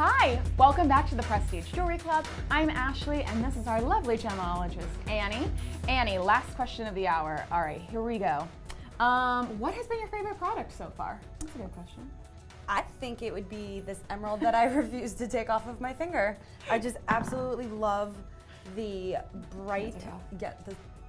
Hi, welcome back to the Prestige Jewelry Club. I'm Ashley, and this is our lovely gemologist, Annie. Annie, last question of the hour. All right, here we go. What has been your favorite product so far? That's a good question. I think it would be this emerald that I refuse to take off of my finger. I just absolutely love the bright,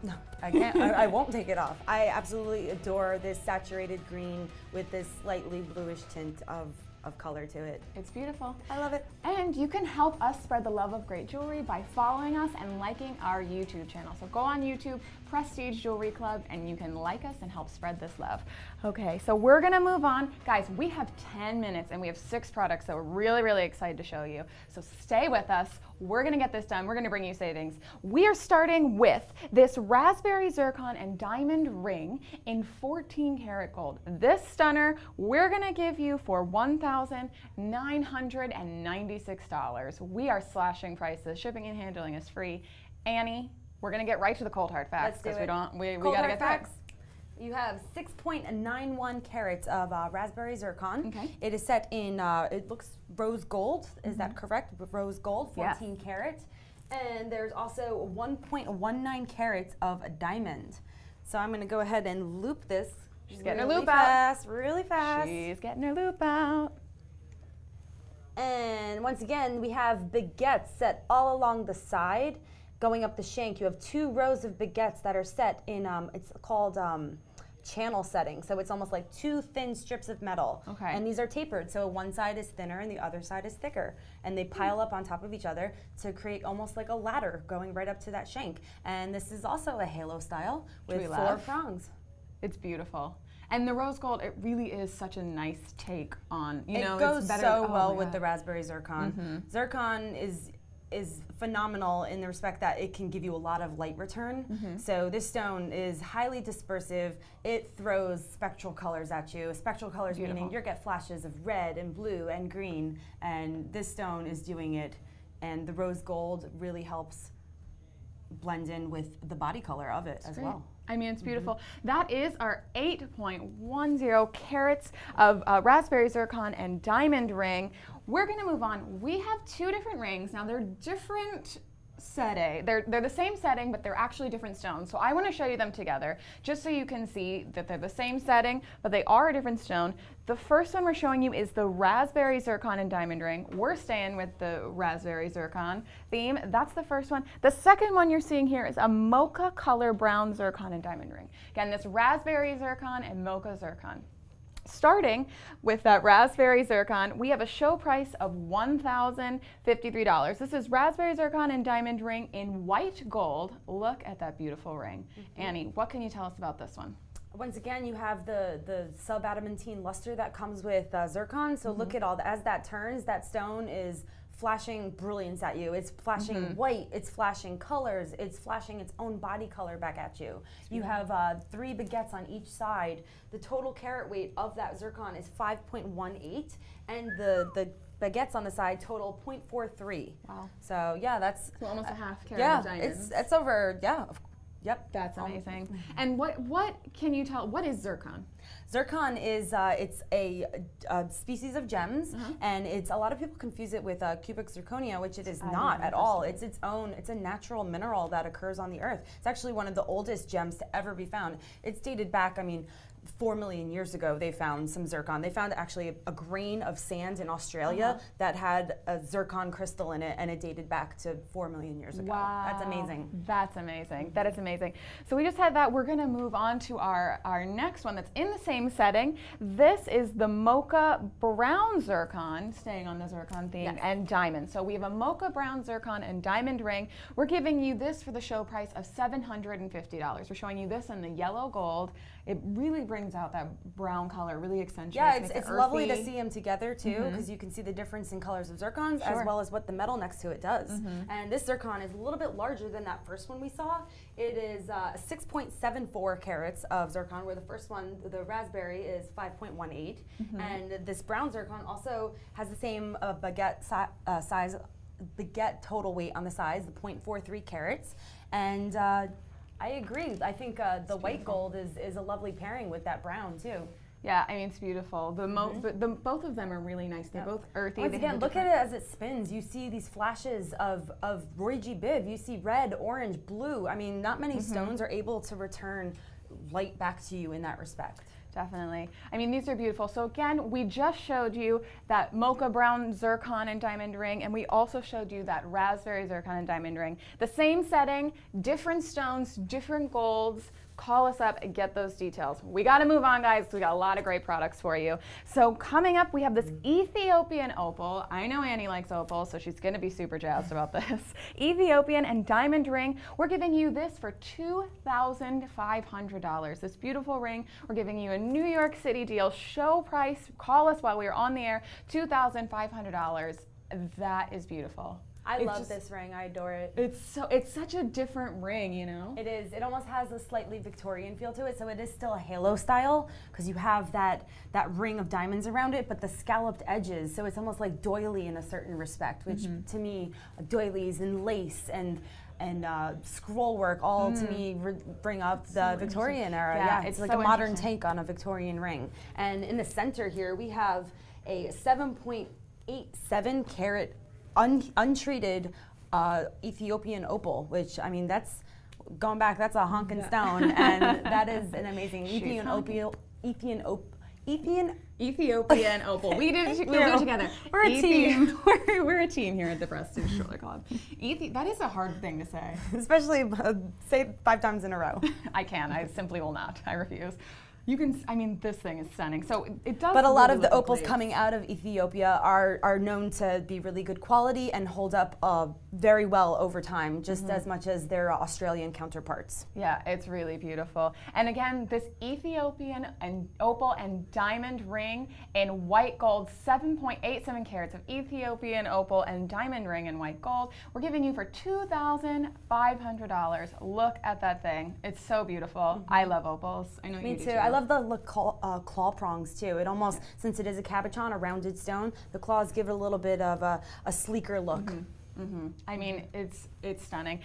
no, I can't, I won't take it off. I absolutely adore this saturated green with this slightly bluish tint of color to it. It's beautiful. I love it. And you can help us spread the love of great jewelry by following us and liking our YouTube channel. So go on YouTube, Prestige Jewelry Club, and you can like us and help spread this love. Okay, so we're gonna move on. Guys, we have 10 minutes and we have 6 products that we're really, really excited to show you. So stay with us. We're gonna get this done. We're gonna bring you savings. We are starting with this raspberry zircon and diamond ring in 14 karat gold. This stunner, we're gonna give you for $1,996. We are slashing prices. Shipping and handling is free. Annie, we're gonna get right to the cold hard facts because we gotta get facts. You have 6.91 carats of raspberry zircon. Okay. It is set in, it looks rose gold. Is that correct? Rose gold, 14 karat. And there's also 1.19 carats of diamond. So I'm going to go ahead and loop this. She's getting her loop out. Really fast. She's getting her loop out. And once again, we have baguettes set all along the side. Going up the shank, you have 2 rows of baguettes that are set in, it's called channel setting. So it's almost like 2 thin strips of metal. Okay. And these are tapered, so one side is thinner and the other side is thicker. And they pile up on top of each other to create almost like a ladder going right up to that shank. And this is also a halo style with 4 prongs. It's beautiful. And the rose gold, it really is such a nice take on, it goes so well with the raspberry zircon. Zircon is phenomenal in the respect that it can give you a lot of light return. So this stone is highly dispersive. It throws spectral colors at you. Spectral colors meaning you get flashes of red and blue and green, and this stone is doing it. And the rose gold really helps blend in with the body color of it as well. I mean, it's beautiful. That is our 8.10 carats of raspberry zircon and diamond ring. We're gonna move on. We have 2 different rings. Now they're different setting. They're the same setting, but they're actually different stones. So I wanna show you them together, just so you can see that they're the same setting, but they are a different stone. The first one we're showing you is the raspberry zircon and diamond ring. We're staying with the raspberry zircon theme. That's the first one. The second one you're seeing here is a mocha color brown zircon and diamond ring. Again, this raspberry zircon and mocha zircon. Starting with that raspberry zircon, we have a show price of $1,053. This is raspberry zircon and diamond ring in white gold. Look at that beautiful ring. Annie, what can you tell us about this one? Once again, you have the sub-adamantine luster that comes with zircon. So look at as that turns, that stone is flashing brilliance at you. It's flashing white, it's flashing colors, it's flashing its own body color back at you. You have 3 baguettes on each side. The total carat weight of that zircon is 5.18, and the baguettes on the side total 0.43. Wow. So yeah, that's so almost a half carat of diamonds. it's over, Yep. That's amazing. And what can you tell, what is zircon? Zircon is it's a species of gems, and a lot of people confuse it with cubic zirconia, which it is not at all. It's a natural mineral that occurs on the earth. It's actually one of the oldest gems to ever be found. It's dated back, 4 million years ago, they found some zircon. They found actually a grain of sand in Australia that had a zircon crystal in it, and it dated back to 4 million years ago. Wow. That's amazing. That's amazing. That is amazing. So we just had that. We're going to move on to our next one that's in the same setting. This is the mocha brown zircon, staying on the zircon theme, and diamond. So we have a mocha brown zircon and diamond ring. We're giving you this for the show price of $750. We're showing you this in the yellow gold. It really brings out that brown color, really accentuates. Yeah, it's lovely to see them together too, because you can see the difference in colors of zircons as well as what the metal next to it does. And this zircon is a little bit larger than that first one we saw. It is 6.74 carats of zircon, where the first one, the raspberry, is 5.18. And this brown zircon also has the same baguette size, baguette total weight on the size, the 0.43 carats. And I agree. I think the white gold is a lovely pairing with that brown too. Yeah, it's beautiful. Both of them are really nice. They're both earthy. Once again, look at it as it spins. You see these flashes of Roy G. Biv. You see red, orange, blue. Not many stones are able to return light back to you in that respect. Definitely. These are beautiful. So again, we just showed you that mocha brown zircon and diamond ring, and we also showed you that raspberry zircon and diamond ring. The same setting, different stones, different golds. Call us up and get those details. We got to move on, guys. We got a lot of great products for you. So coming up, we have this Ethiopian opal. I know Annie likes opal, so she's going to be super jazzed about this. Ethiopian and diamond ring. We're giving you this for $2,500. This beautiful ring. We're giving you a New York City deal. Show price. Call us while we're on the air. $2,500. That is beautiful. I love this ring. I adore it. It's such a different ring, It is. It almost has a slightly Victorian feel to it, so it is still a halo style, because you have that ring of diamonds around it, but the scalloped edges, so it's almost like doily in a certain respect, which to me, doilies and lace and scroll work all to me bring up the Victorian era. Yeah, it's like a modern take on a Victorian ring. And in the center here, we have a 7.87 carat untreated Ethiopian opal, which that's going back. That's a honkin' stone, and that is an amazing Ethiopian opal. We did it together. We're a team. We're a team here at the Prestige Jeweler Club. That is a hard thing to say, especially say it 5 times in a row. I simply will not. I refuse. You can, this thing is stunning. So it does. But a lot of the opals coming out of Ethiopia are known to be really good quality and hold up very well over time, just as much as their Australian counterparts. Yeah, it's really beautiful. And again, this Ethiopian and opal and diamond ring in white gold, 7.87 carats of Ethiopian opal and diamond ring in white gold. We're giving you for $2,500. Look at that thing. It's so beautiful. I love opals. I know you do too. I love the claw prongs too. It almost, since it is a cabochon, a rounded stone, the claws give it a little bit of a sleeker look. It's stunning.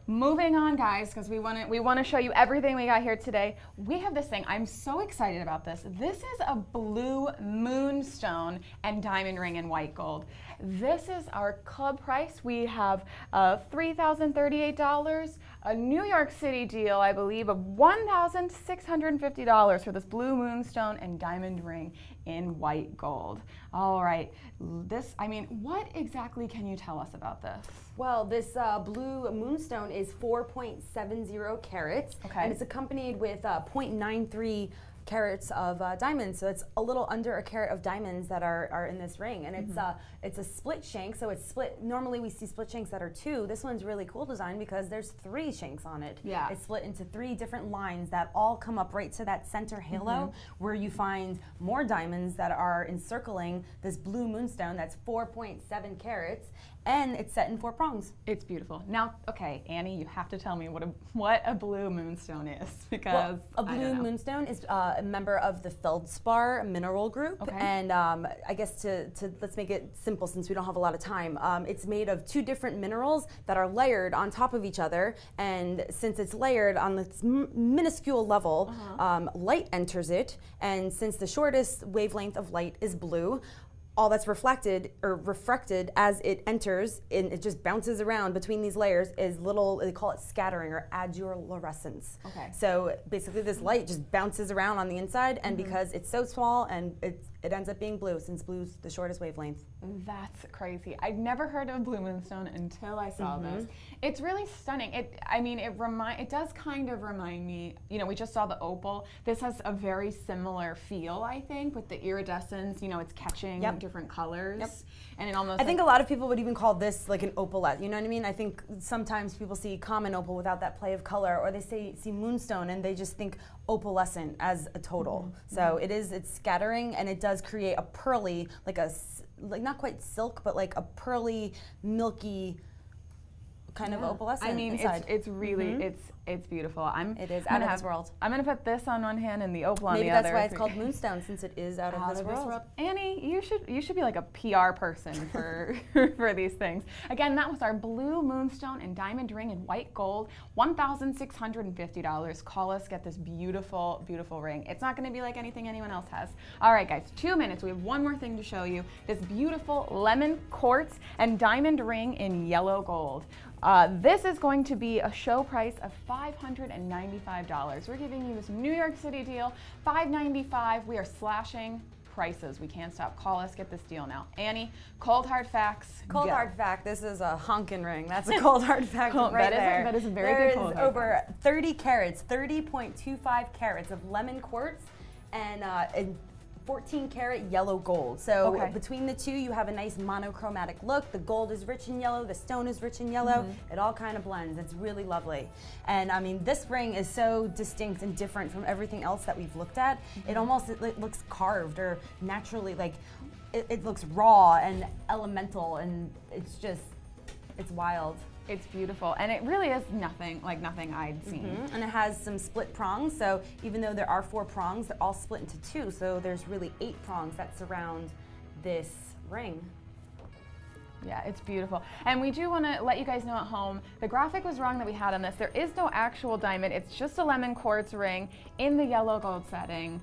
Moving on, guys, because we want to show you everything we got here today. We have this thing. I'm so excited about this. This is a blue moonstone and diamond ring in white gold. This is our club price. We have $3,038. A New York City deal, I believe, of $1,650 for this blue moonstone and diamond ring in white gold. All right, what exactly can you tell us about this? Well, this blue moonstone is 4.70 carats, and it's accompanied with 0.93 carats of diamonds. So it's a little under a carat of diamonds that are in this ring, and it's a split shank. So it's split. Normally we see split shanks that are 2. This one's really cool design because there's 3 shanks on it. Yeah. It's split into 3 different lines that all come up right to that center halo, where you find more diamonds that are encircling this blue moonstone that's 4.7 carats, and it's set in 4 prongs. It's beautiful. Now, okay, Annie, you have to tell me what a blue moonstone is, because a blue moonstone is a member of the feldspar mineral group, and I guess to let's make it simple since we don't have a lot of time. It's made of 2 different minerals that are layered on top of each other, and since it's layered on this minuscule level, light enters it, and since the shortest wavelength of light is blue, all that's reflected as it enters, and it just bounces around between these layers, is little, they call it scattering or adulurescence. Okay. So basically this light just bounces around on the inside, and because it's so small, and it ends up being blue, since blue's the shortest wavelength. That's crazy. I'd never heard of blue moonstone until I saw this. It's really stunning. It does kind of remind me, we just saw the opal. This has a very similar feel, I think, with the iridescence. It's catching different colors. And it almost, I think a lot of people would even call this like an opalette, you know what I mean? I think sometimes people see common opal without that play of color, or they see moonstone and they just think opalescent as a total. So it's scattering, and it does create a pearly, like not quite silk, but like a pearly, milky kind of opalescent. I mean, inside. it's really it's beautiful. It is out of this world. I'm gonna put this on one hand and the opal on the other. Maybe that's why it's called moonstone, since it is out of this world. Annie, you should be like a PR person for for these things. Again, that was our blue moonstone and diamond ring in white gold, $1,650. Call us, get this beautiful, beautiful ring. It's not gonna be like anything anyone else has. All right, guys, 2 minutes. We have one more thing to show you. This beautiful lemon quartz and diamond ring in yellow gold. This is going to be a show price of $595. We're giving you this New York City deal, $595. We are slashing prices. We can't stop. Call us, get this deal now. Annie, cold hard facts. Cold hard fact, this is a honkin' ring. That's a cold hard fact right there. That is a very good cold hard fact. There is over 30 carats, 30.25 carats of lemon quartz, and 14 karat yellow gold. So between the 2, you have a nice monochromatic look. The gold is rich in yellow, the stone is rich in yellow. It all kind of blends. It's really lovely. And I mean, this ring is so distinct and different from everything else that we've looked at. It almost it looks carved, or naturally, like it looks raw and elemental, and it's wild. It's beautiful, and it really is nothing I'd seen. And it has some split prongs, so even though there are 4 prongs, they're all split into 2, so there's really 8 prongs that surround this ring. Yeah, it's beautiful. And we do want to let you guys know at home, the graphic was wrong that we had on this. There is no actual diamond. It's just a lemon quartz ring in the yellow gold setting.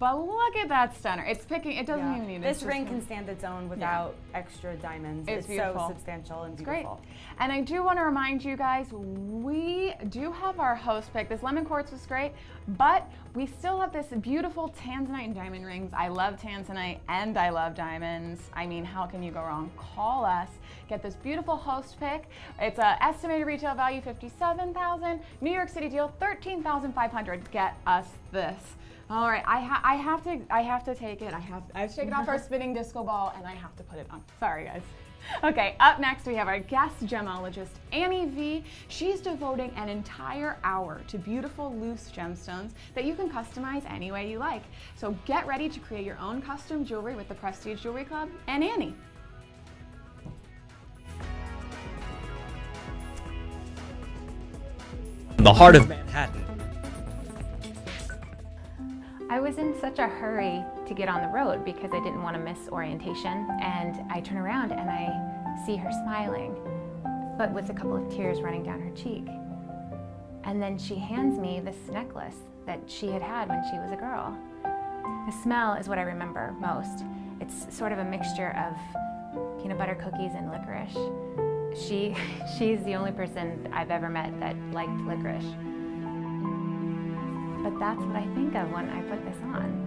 But look at that stunner. It doesn't even need it. This ring can stand its own without extra diamonds. It's so substantial and beautiful. Great. And I do want to remind you guys, we do have our host pick. This lemon quartz was great, but we still have this beautiful tanzanite and diamond rings. I love tanzanite and I love diamonds. I mean, how can you go wrong? Call us. Get this beautiful host pick. It's an estimated retail value $57,000. New York City deal $13,500. Get us this. All right, I have to take it. I have to take it off our spinning disco ball, and I have to put it on. Sorry, guys. Okay, up next we have our guest gemologist, Annie Vee. She's devoting an entire hour to beautiful loose gemstones that you can customize any way you like. So get ready to create your own custom jewelry with the Prestige Jewelry Club and Annie. The heart of Manhattan. I was in such a hurry to get on the road because I didn't want to miss orientation, and I turn around and I see her smiling, but with a couple of tears running down her cheek. And then she hands me this necklace that she had had when she was a girl. The smell is what I remember most. It's sort of a mixture of peanut butter cookies and licorice. She's the only person I've ever met that liked licorice. But that's what I think of when I put this on.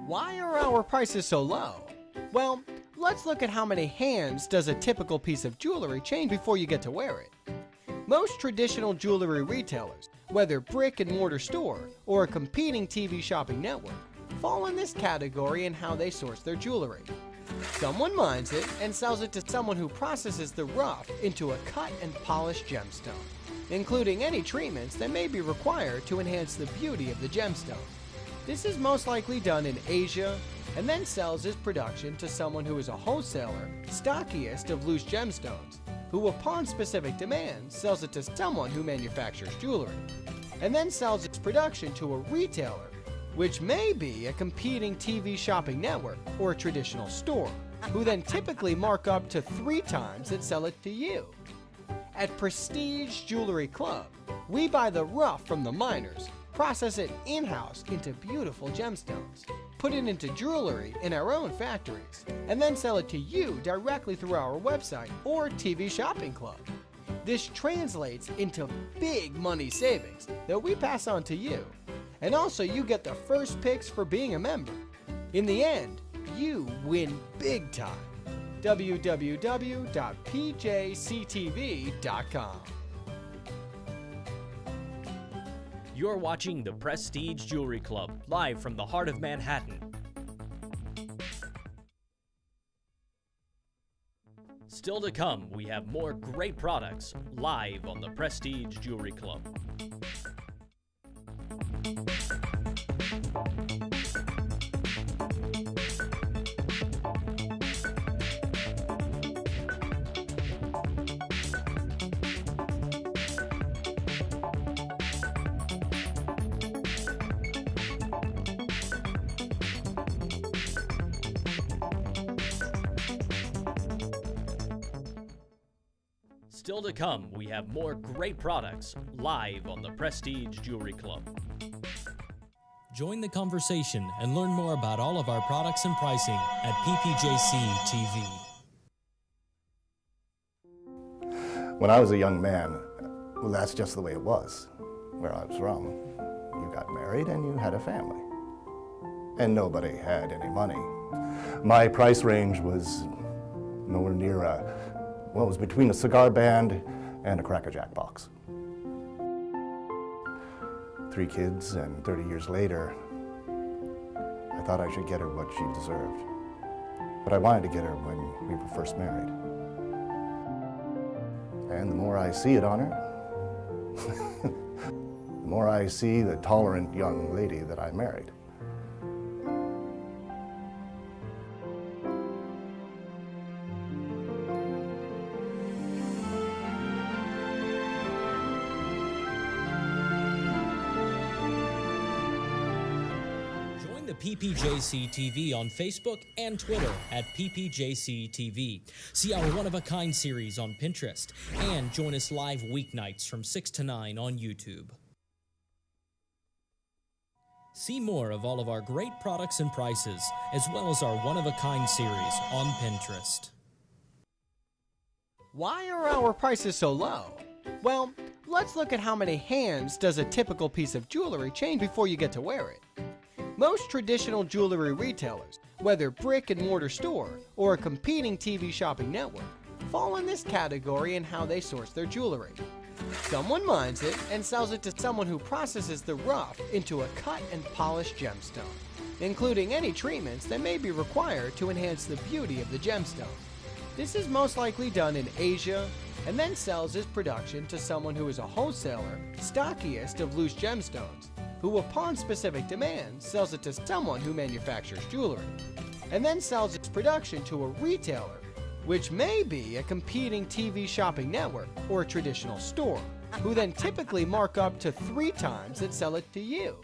Why are our prices so low? Well, let's look at how many hands does a typical piece of jewelry change before you get to wear it. Most traditional jewelry retailers, whether brick and mortar store or a competing TV shopping network, fall in this category in how they source their jewelry. Someone mines it and sells it to someone who processes the rough into a cut and polished gemstone, including any treatments that may be required to enhance the beauty of the gemstone. This is most likely done in Asia and then sells this production to someone who is a wholesaler, stockiest of loose gemstones, who upon specific demand sells it to someone who manufactures jewelry, and then sells its production to a retailer, which may be a competing TV shopping network or a traditional store, who then typically mark up to 3 times and sell it to you. At Prestige Jewelry Club, we buy the rough from the miners, process it in-house into beautiful gemstones, put it into jewelry in our own factories, and then sell it to you directly through our website or TV shopping club. This translates into big money savings that we pass on to you. And also you get the first picks for being a member. In the end, you win big time. www.pjctv.com. You're watching the Prestige Jewelry Club, live from the heart of Manhattan. Still to come, we have more great products live on the Prestige Jewelry Club. Still to come, we have more great products live on the Prestige Jewelry Club. Join the conversation and learn more about all of our products and pricing at PPJCTV. When I was a young man, well, that's just the way it was. Where I was from, you got married and you had a family. And nobody had any money. My price range was nowhere near it was between a cigar band and a Cracker Jack box. 3 kids, and 30 years later, I thought I should get her what she deserved. But I wanted to get her when we were first married. And the more I see it on her, the more I see the tolerant young lady that I married. PPJCTV on Facebook and Twitter at PPJCTV. See our one-of-a-kind series on Pinterest and join us live weeknights from 6 to 9 on YouTube. See more of all of our great products and prices, as well as our one-of-a-kind series on Pinterest. Why are our prices so low? Well, let's look at how many hands does a typical piece of jewelry change before you get to wear it. Most traditional jewelry retailers, whether brick and mortar store or a competing TV shopping network, fall in this category in how they source their jewelry. Someone mines it and sells it to someone who processes the rough into a cut and polished gemstone, including any treatments that may be required to enhance the beauty of the gemstone. This is most likely done in Asia and then sells this production to someone who is a wholesaler, stockiest of loose gemstones, who upon specific demand sells it to someone who manufactures jewelry, and then sells its production to a retailer, which may be a competing TV shopping network or a traditional store, who then typically mark up to 3 times and sell it to you.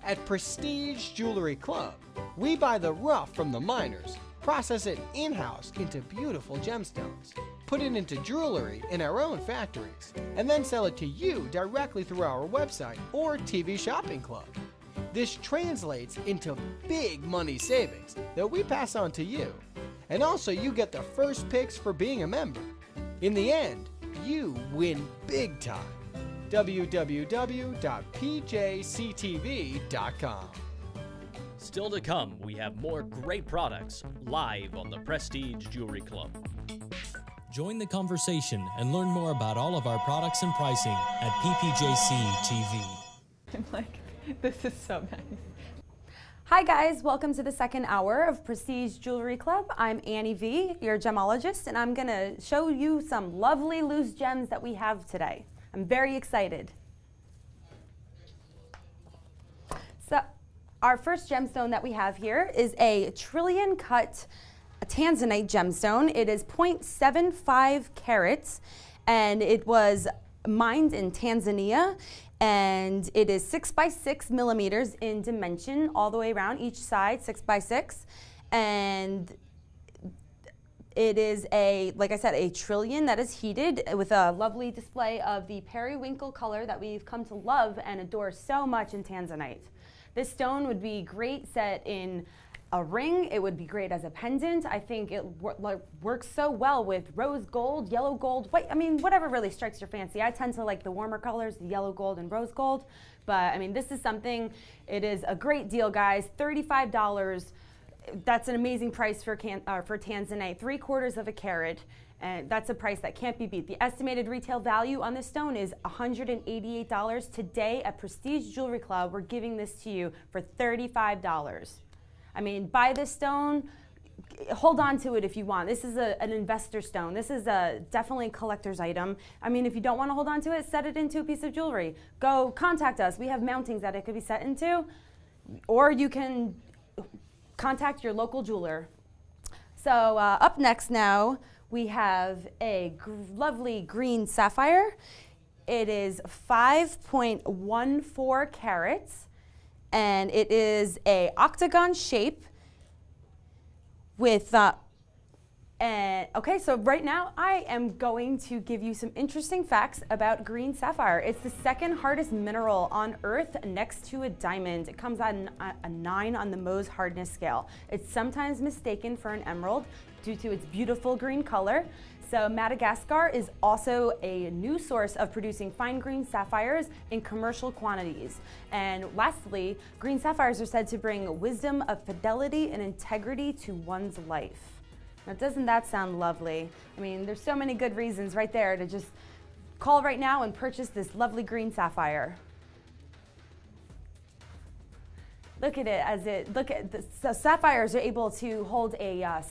At Prestige Jewelry Club, we buy the rough from the miners, process it in-house into beautiful gemstones, put it into jewelry in our own factories, and then sell it to you directly through our website or TV shopping club. This translates into big money savings that we pass on to you. And also you get the first picks for being a member. In the end, you win big time. www.pjctv.com. Still to come, we have more great products live on the Prestige Jewelry Club. Join the conversation and learn more about all of our products and pricing at PPJCTV. I'm like, this is so nice. Hi guys, welcome to the second hour of Prestige Jewelry Club. I'm Annie Vee, your gemologist, and I'm gonna show you some lovely loose gems that we have today. I'm very excited. So, our first gemstone that we have here is a trillion cut tanzanite gemstone. It is 0.75 carats, and it was mined in Tanzania. And it is 6 by 6 millimeters in dimension all the way around, each side 6 by 6. And it is like I said, a trillion that is heated with a lovely display of the periwinkle color that we've come to love and adore so much in tanzanite. This stone would be great set in a ring. It would be great as a pendant. I think it works so well with rose gold, yellow gold, white. I mean, whatever really strikes your fancy. I tend to like the warmer colors, the yellow gold and rose gold. But I mean, this is something, it is a great deal, guys. $35. That's an amazing price for tanzanite, 3/4 of a carat. And that's a price that can't be beat. The estimated retail value on this stone is $188. Today at Prestige Jewelry Club, we're giving this to you for $35. I mean, buy this stone, hold on to it if you want. This is an investor stone. This is definitely a collector's item. I mean, if you don't want to hold on to it, set it into a piece of jewelry. Go contact us. We have mountings that it could be set into, or you can contact your local jeweler. So up next now, we have a lovely green sapphire. It is 5.14 carats. And it is a octagon shape with, okay, so right now I am going to give you some interesting facts about green sapphire. It's the second hardest mineral on Earth next to a diamond. It comes on a 9 on the Mohs hardness scale. It's sometimes mistaken for an emerald due to its beautiful green color. So Madagascar is also a new source of producing fine green sapphires in commercial quantities. And lastly, green sapphires are said to bring wisdom of fidelity and integrity to one's life. Now, doesn't that sound lovely? I mean, there's so many good reasons right there to just call right now and purchase this lovely green sapphire. Look at it so sapphires are able to hold a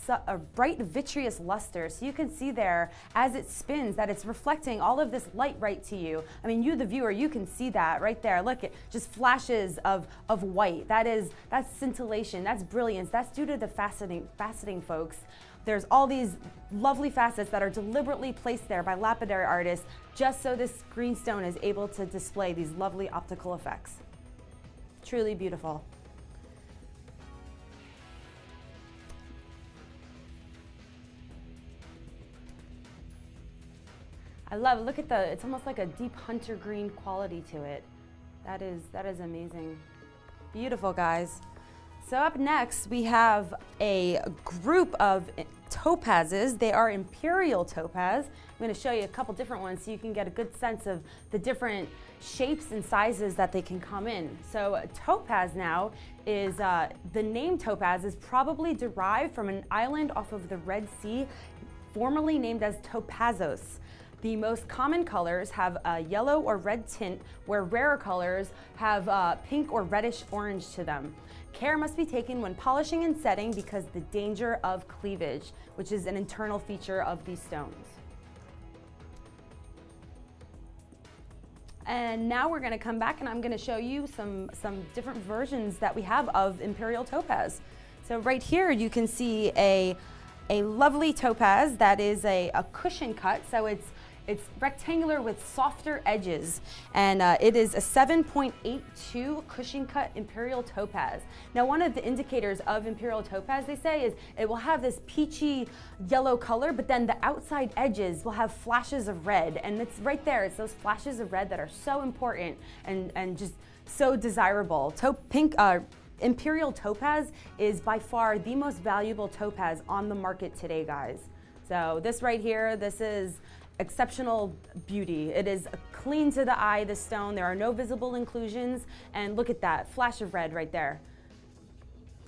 bright vitreous luster. So you can see there as it spins that it's reflecting all of this light right to you. I mean, you, the viewer, you can see that right there. Look, it just flashes of white. That's scintillation, that's brilliance. That's due to the faceting, folks. There's all these lovely facets that are deliberately placed there by lapidary artists just so this green stone is able to display these lovely optical effects. Truly beautiful. I love it. Look at it's almost like a deep hunter green quality to it. That is amazing. Beautiful, guys. So up next, we have a group of topazes. They are imperial topaz. I'm going to show you a couple different ones so you can get a good sense of the different shapes and sizes that they can come in. So topaz now is, the name topaz is probably derived from an island off of the Red Sea, formerly named as Topazos. The most common colors have a yellow or red tint, where rarer colors have pink or reddish orange to them. Care must be taken when polishing and setting because the danger of cleavage, which is an internal feature of these stones. And now we're going to come back and I'm going to show you some different versions that we have of imperial topaz. So right here you can see a lovely topaz that is a cushion cut. So it's rectangular with softer edges, and it is a 7.82 cushion cut imperial topaz. Now, one of the indicators of imperial topaz, they say, is it will have this peachy yellow color, but then the outside edges will have flashes of red, and it's right there. It's those flashes of red that are so important and just so desirable. Imperial topaz is by far the most valuable topaz on the market today, guys. So this right here, this is exceptional beauty. It is clean to the eye, this stone. There are no visible inclusions, and look at that flash of red right there.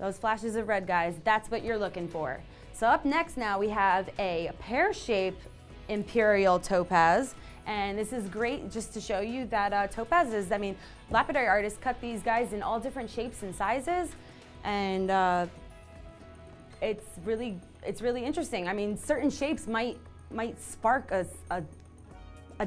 Those flashes of red, guys, that's what you're looking for. So up next now we have a pear-shaped imperial topaz. And this is great just to show you that topazes, I mean, lapidary artists cut these guys in all different shapes and sizes. And it's really interesting. I mean, certain shapes might spark a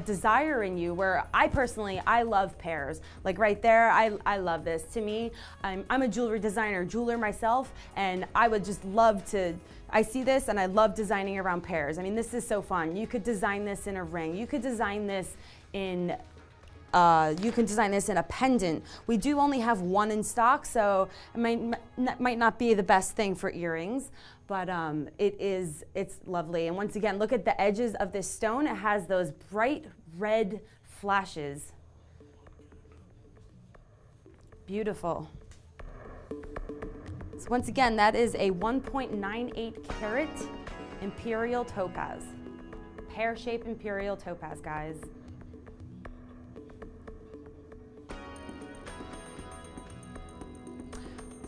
desire in you, where I personally love pears. Like right there, I love this. To me, I'm a jewelry designer, jeweler myself, and I would just love to, I see this and I love designing around pears. I mean, this is so fun. You could design this in a ring. You could design this in a pendant. We do only have one in stock, so it might not be the best thing for earrings, but it's lovely. And once again, look at the edges of this stone. It has those bright red flashes. Beautiful. So once again, that is a 1.98 carat imperial topaz. Pear-shaped imperial topaz, guys.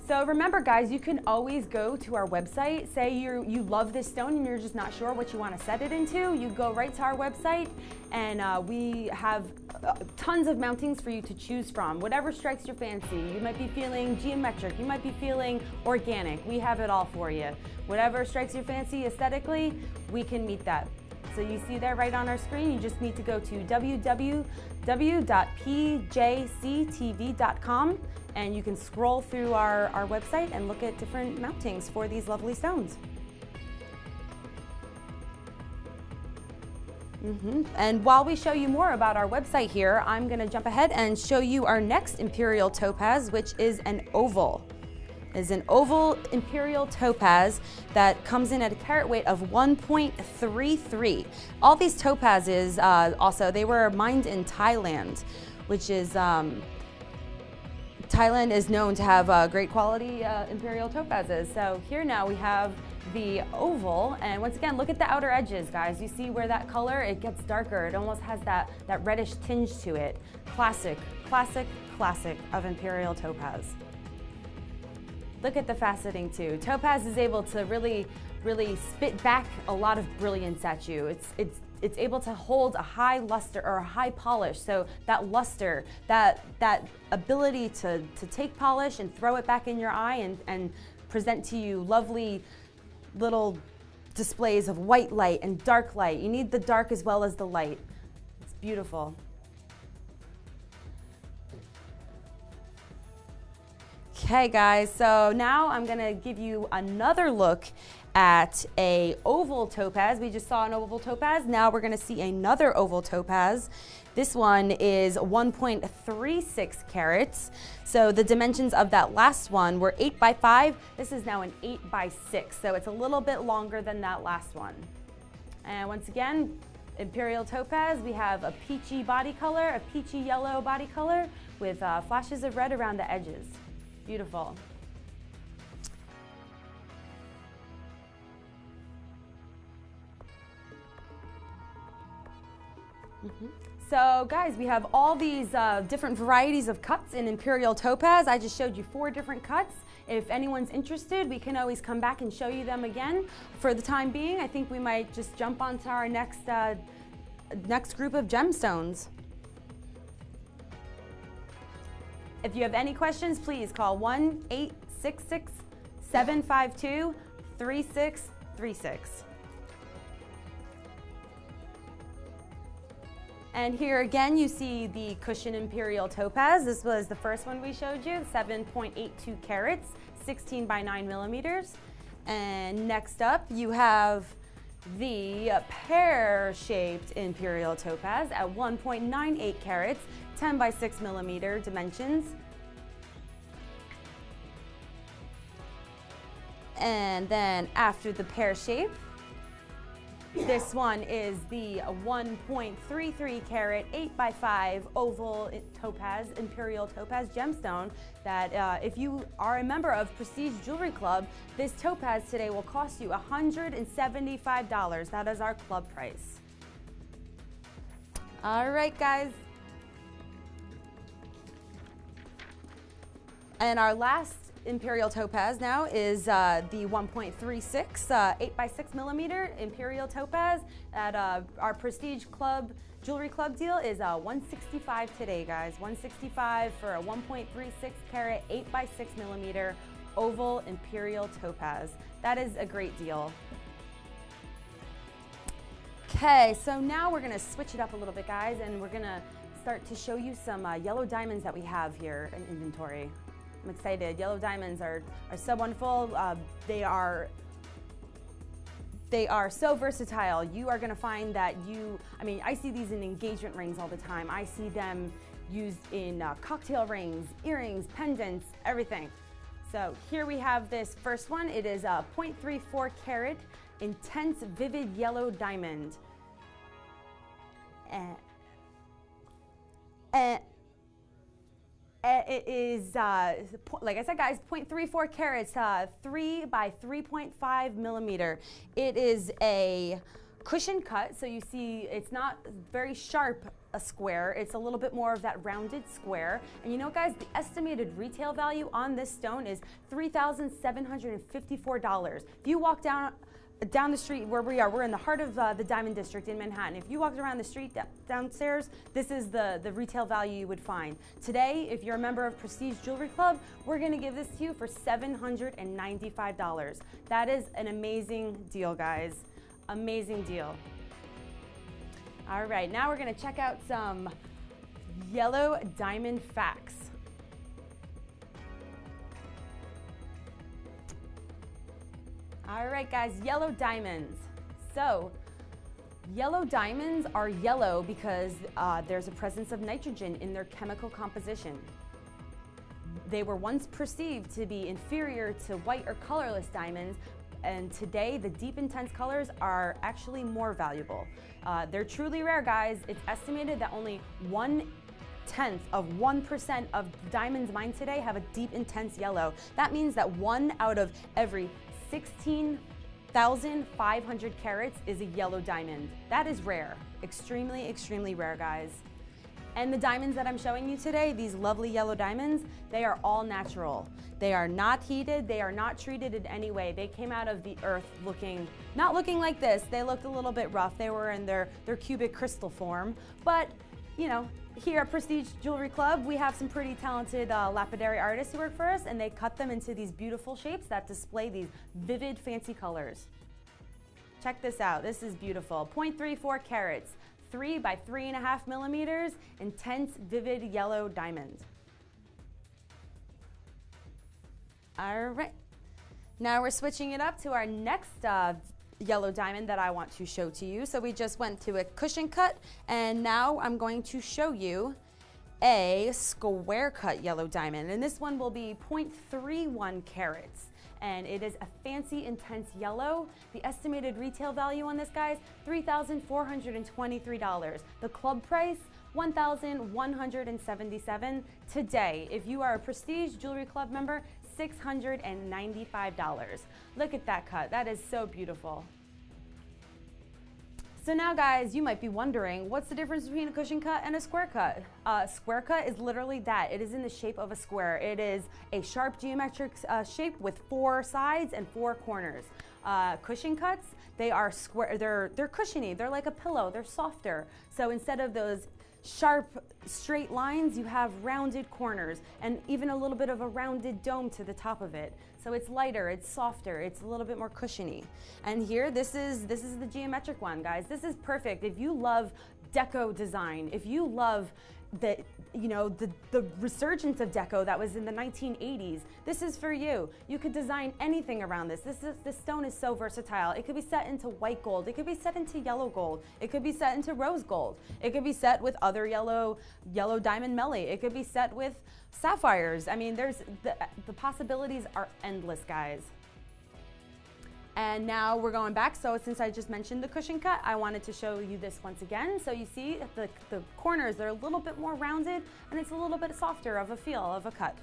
So remember, guys, you can always go to our website. Say you love this stone and you're just not sure what you want to set it into. You go right to our website, and we have tons of mountings for you to choose from. Whatever strikes your fancy. You might be feeling geometric. You might be feeling organic. We have it all for you. Whatever strikes your fancy aesthetically, we can meet that. So you see there right on our screen, you just need to go to www.pjctv.com, and you can scroll through our website and look at different mountings for these lovely stones. And while we show you more about our website here, I'm going to jump ahead and show you our next imperial topaz, which is an oval. Is an oval imperial topaz that comes in at a carat weight of 1.33. All these topazes also, they were mined in Thailand, which is, Thailand is known to have great quality imperial topazes. So here now we have the oval, and once again, look at the outer edges, guys. You see where that color, it gets darker. It almost has that reddish tinge to it. Classic, classic, classic of imperial topaz. Look at the faceting too. Topaz is able to really spit back a lot of brilliance at you. It's able to hold a high luster or a high polish. So that luster, that ability to take polish and throw it back in your eye and present to you lovely little displays of white light and dark light. You need the dark as well as the light. It's beautiful. Okay, guys, so now I'm gonna give you another look at a oval topaz. We just saw an oval topaz. Now we're gonna see another oval topaz. This one is 1.36 carats. So the dimensions of that last one were 8x5. This is now an 8x6. So it's a little bit longer than that last one. And once again, imperial topaz, we have a peachy body color, a peachy yellow body color with flashes of red around the edges. Beautiful. So guys, we have all these different varieties of cuts in imperial topaz. I just showed you 4 different cuts. If anyone's interested, we can always come back and show you them again. For the time being, I think we might just jump onto our next group of gemstones. If you have any questions, please call 1-866-752-3636. And here again, you see the cushion imperial topaz. This was the first one we showed you, 7.82 carats, 16 by 9 millimeters. And next up, you have the pear-shaped imperial topaz at 1.98 carats, 10 by 6 millimeter dimensions. And then after the pear shape, this one is the 1.33 carat 8x5 oval topaz, imperial topaz gemstone that if you are a member of Prestige Jewelry Club, this topaz today will cost you $175. That is our club price. All right, guys. And our last Imperial Topaz now is the 1.36 8x6 millimeter Imperial Topaz at our Prestige Club Jewelry Club deal is $165 today, guys. $165 for a 1.36 carat 8x6 millimeter oval Imperial Topaz. That is a great deal. Okay, so now we're gonna switch it up a little bit, guys, and we're gonna start to show you some yellow diamonds that we have here in inventory. I'm excited. Yellow diamonds are so wonderful. They are so versatile. You are gonna find that I see these in engagement rings all the time. I see them used in cocktail rings, earrings, pendants, everything. So here we have this first one. It is a 0.34 carat intense vivid yellow diamond. It is, like I said, guys, 0.34 carats, 3 by 3.5 millimeter. It is a cushion cut, so you see it's not very sharp a square. It's a little bit more of that rounded square. And you know, guys, the estimated retail value on this stone is $3,754. If you walk down the street where we are, we're in the heart of the Diamond District in Manhattan. If you walked around the street downstairs, this is the retail value you would find. Today, if you're a member of Prestige Jewelry Club, we're gonna give this to you for $795. That is an amazing deal, guys. Amazing deal. All right, now we're gonna check out some yellow diamond facts. All right, guys, yellow diamonds. So, yellow diamonds are yellow because there's a presence of nitrogen in their chemical composition. They were once perceived to be inferior to white or colorless diamonds, and today the deep intense colors are actually more valuable. They're truly rare, guys. It's estimated that only 1/10 of 1% of diamonds mined today have a deep intense yellow. That means that 1 out of every 16,500 carats is a yellow diamond. That is rare, extremely, extremely rare, guys. And the diamonds that I'm showing you today, these lovely yellow diamonds, they are all natural. They are not heated, they are not treated in any way. They came out of the earth not looking like this. They looked a little bit rough. They were in their cubic crystal form. But, you know, here at Prestige Jewelry Club, we have some pretty talented lapidary artists who work for us, and they cut them into these beautiful shapes that display these vivid, fancy colors. Check this out. This is beautiful. 0.34 carats, 3 by 3.5 millimeters, intense, vivid yellow diamond. All right. Now we're switching it up to our next yellow diamond that I want to show to you. So we just went to a cushion cut, and now I'm going to show you a square cut yellow diamond, and this one will be 0.31 carats, and it is a fancy intense yellow. The estimated retail value on this, guys, $3,423. The club price, $1,177 today. If you are a Prestige Jewelry Club member, $695. Look at that cut. That is so beautiful. So now, guys, you might be wondering, what's the difference between a cushion cut and a square cut? Square cut is literally that. It is in the shape of a square. It is a sharp geometric shape with 4 sides and 4 corners. Cushion cuts, they are square. They're cushiony. They're like a pillow. They're softer. So instead of those sharp straight lines, you have rounded corners and even a little bit of a rounded dome to the top of it. So it's lighter, it's softer, it's a little bit more cushiony. And here, this is the geometric one, guys. This is perfect if you love deco design, if you love the resurgence of deco that was in the 1980s. This is for you. You could design anything around this. This stone is so versatile. It could be set into white gold. It could be set into yellow gold. It could be set into rose gold. It could be set with other yellow diamond melee. It could be set with sapphires. I mean, the possibilities are endless, guys. And now we're going back. So since I just mentioned the cushion cut, I wanted to show you this once again. So you see the corners, they're a little bit more rounded and it's a little bit softer of a feel of a cut.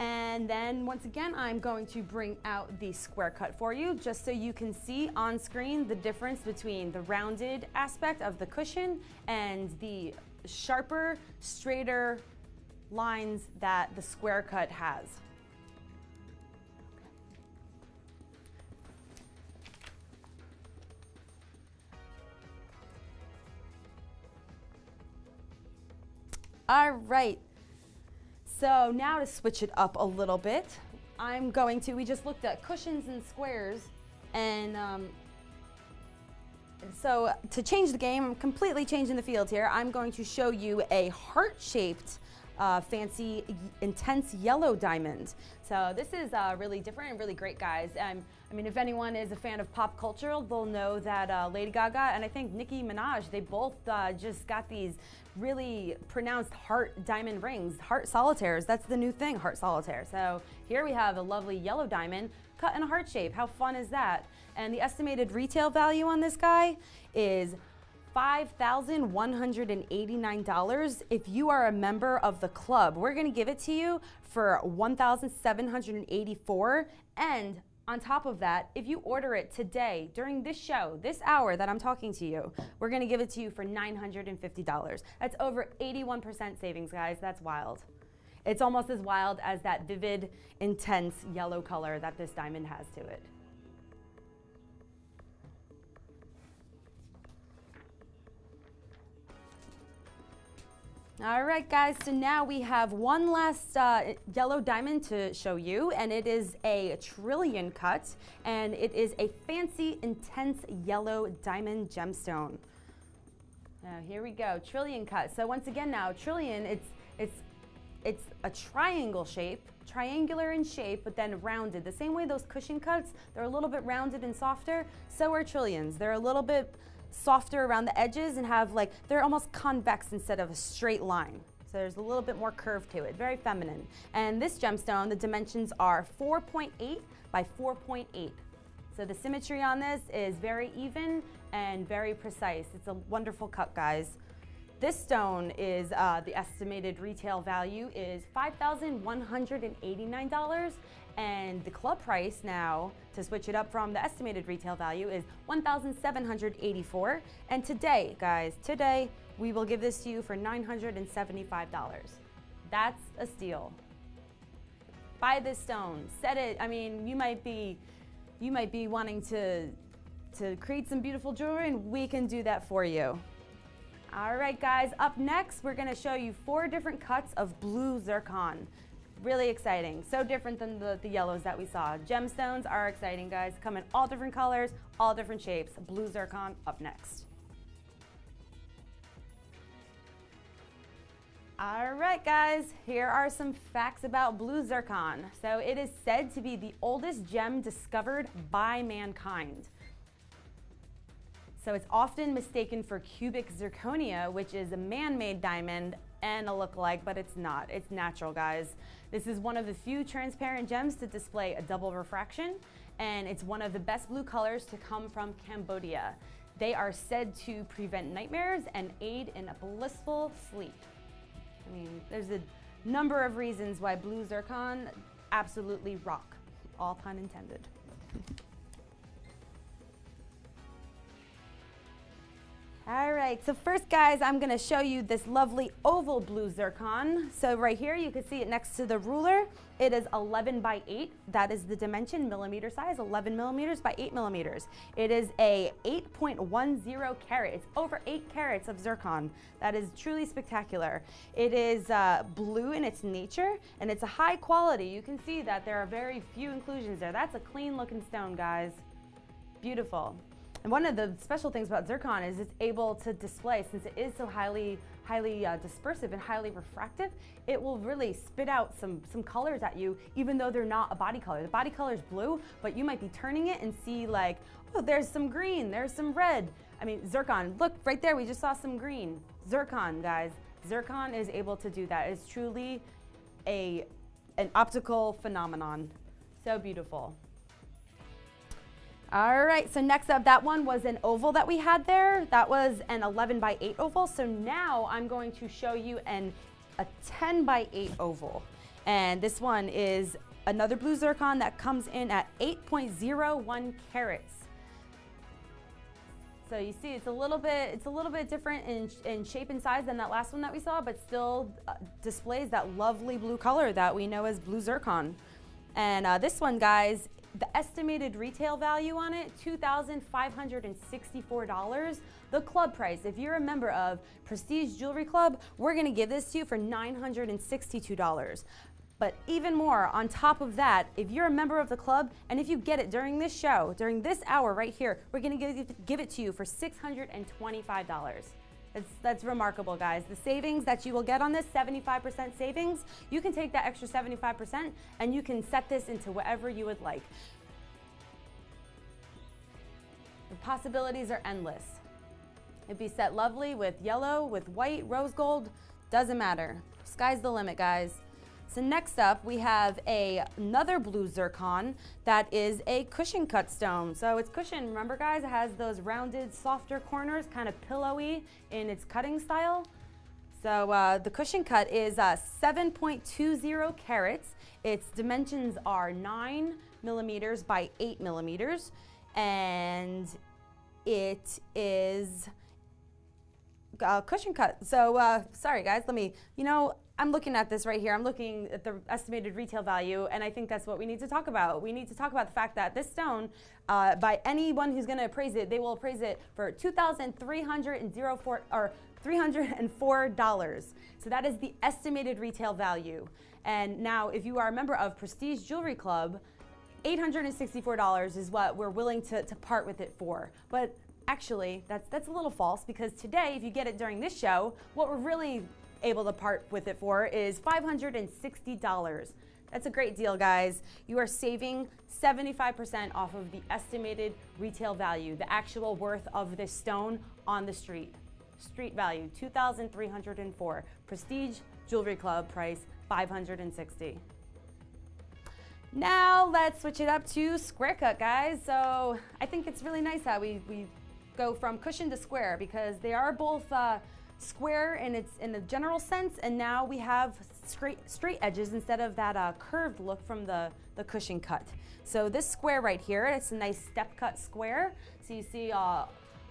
And then once again, I'm going to bring out the square cut for you just so you can see on screen the difference between the rounded aspect of the cushion and the sharper, straighter lines that the square cut has. All right, so now to switch it up a little bit, we just looked at cushions and squares, and so to change the game, I'm completely changing the field here. I'm going to show you a heart-shaped fancy intense yellow diamond. So this is really different and really great, guys. I mean, if anyone is a fan of pop culture, they'll know that Lady Gaga and I think Nicki Minaj, they both just got these really pronounced heart diamond rings, heart solitaires. That's the new thing, heart solitaire. So here we have a lovely yellow diamond cut in a heart shape. How fun is that? And the estimated retail value on this guy is $5,189. If you are a member of the club, we're gonna give it to you for $1,784. And on top of that, if you order it today during this show, this hour that I'm talking to you, we're gonna give it to you for $950. That's over 81% savings, guys. That's wild. It's almost as wild as that vivid, intense yellow color that this diamond has to it. All right, guys, so now we have one last yellow diamond to show you, and it is a trillion cut, and it is a fancy, intense yellow diamond gemstone. Now, here we go, trillion cut. So once again now, trillion, it's a triangle shape, triangular in shape, but then rounded. The same way those cushion cuts, they're a little bit rounded and softer, so are trillions. They're a little bit softer around the edges and have they're almost convex instead of a straight line. So there's a little bit more curve to it, very feminine. And this gemstone, the dimensions are 4.8 by 4.8. So the symmetry on this is very even and very precise. It's a wonderful cut, guys. This stone is, the estimated retail value is $5,189, and the club price now, to switch it up from the estimated retail value, is $1,784. And today, guys, today, we will give this to you for $975. That's a steal. Buy this stone, set it, I mean, you might be wanting to create some beautiful jewelry, and we can do that for you. All right, guys, up next, we're gonna show you 4 different cuts of blue zircon. Really exciting, so different than the yellows that we saw. Gemstones are exciting, guys. Come in all different colors, all different shapes. Blue zircon up next. All right, guys, here are some facts about blue zircon. So it is said to be the oldest gem discovered by mankind. So it's often mistaken for cubic zirconia, which is a man-made diamond and a lookalike, but it's not. It's natural, guys. This is one of the few transparent gems to display a double refraction, and it's one of the best blue colors to come from Cambodia. They are said to prevent nightmares and aid in a blissful sleep. I mean, there's a number of reasons why blue zircon absolutely rock, all pun intended. All right, so first, guys, I'm gonna show you this lovely oval blue zircon. So right here, you can see it next to the ruler. It is 11 by 8. That is the dimension, millimeter size, 11 millimeters by 8 millimeters. It is a 8.10 carat. It's over 8 carats of zircon. That is truly spectacular. It is blue in its nature, and it's a high quality. You can see that there are very few inclusions there. That's a clean looking stone, guys. Beautiful. And one of the special things about zircon is it's able to display, since it is so highly dispersive and highly refractive, it will really spit out some colors at you, even though they're not a body color. The body color is blue, but you might be turning it and see oh, there's some green, there's some red. I mean, zircon, look right there, we just saw some green. Zircon, guys, zircon is able to do that. It's truly an optical phenomenon. So beautiful. All right, so next up, that one was an oval that we had there. That was an 11 by 8 oval. So now I'm going to show you a 10 by 8 oval. And this one is another blue zircon that comes in at 8.01 carats. So you see it's a little bit different in shape and size than that last one that we saw, but still displays that lovely blue color that we know as blue zircon. And this one, guys, the estimated retail value on it, $2,564. The club price, if you're a member of Prestige Jewelry Club, we're gonna give this to you for $962. But even more, on top of that, if you're a member of the club, and if you get it during this show, during this hour right here, we're gonna give it to you for $625. That's remarkable, guys. The savings that you will get on this, 75% savings, you can take that extra 75% and you can set this into whatever you would like. The possibilities are endless. It'd be set lovely with yellow, with white, rose gold, doesn't matter. Sky's the limit, guys. So next up, we have another blue zircon that is a cushion cut stone. So it's cushion, remember guys, it has those rounded, softer corners, kind of pillowy in its cutting style. So the cushion cut is 7.20 carats. Its dimensions are 9 millimeters by 8 millimeters. And it is cushion cut. So sorry guys, I'm looking at this right here. I'm looking at the estimated retail value, and I think that's what we need to talk about. We need to talk about the fact that this stone, by anyone who's going to appraise it, they will appraise it for $304. So that is the estimated retail value. And now, if you are a member of Prestige Jewelry Club, $864 is what we're willing to part with it for. But actually, that's a little false, because today, if you get it during this show, what we're really able to part with it for is $560. That's a great deal, guys. You are saving 75% off of the estimated retail value, the actual worth of this stone on the street. Street value, $2,304. Prestige Jewelry Club price, $560. Now let's switch it up to square cut, guys. So I think it's really nice how we go from cushion to square, because they are both square in the general sense, and now we have straight edges instead of that curved look from the cushion cut. So this square right here, it's a nice step cut square. So you see a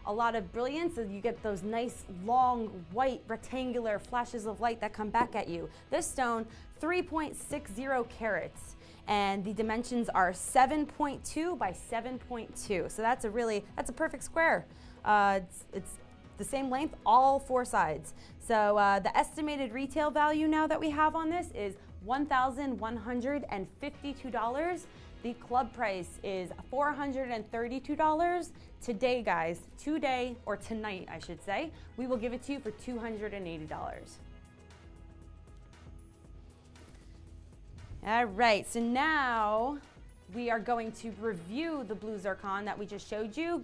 lot of brilliance, and you get those nice long white rectangular flashes of light that come back at you. This stone, 3.60 carats, and the dimensions are 7.2 by 7.2. So that's a perfect square. It's the same length, all four sides. So the estimated retail value now that we have on this is $1,152. The club price is $432. Today, guys, or tonight, I should say, we will give it to you for $280. All right, so now we are going to review the blue zircon that we just showed you,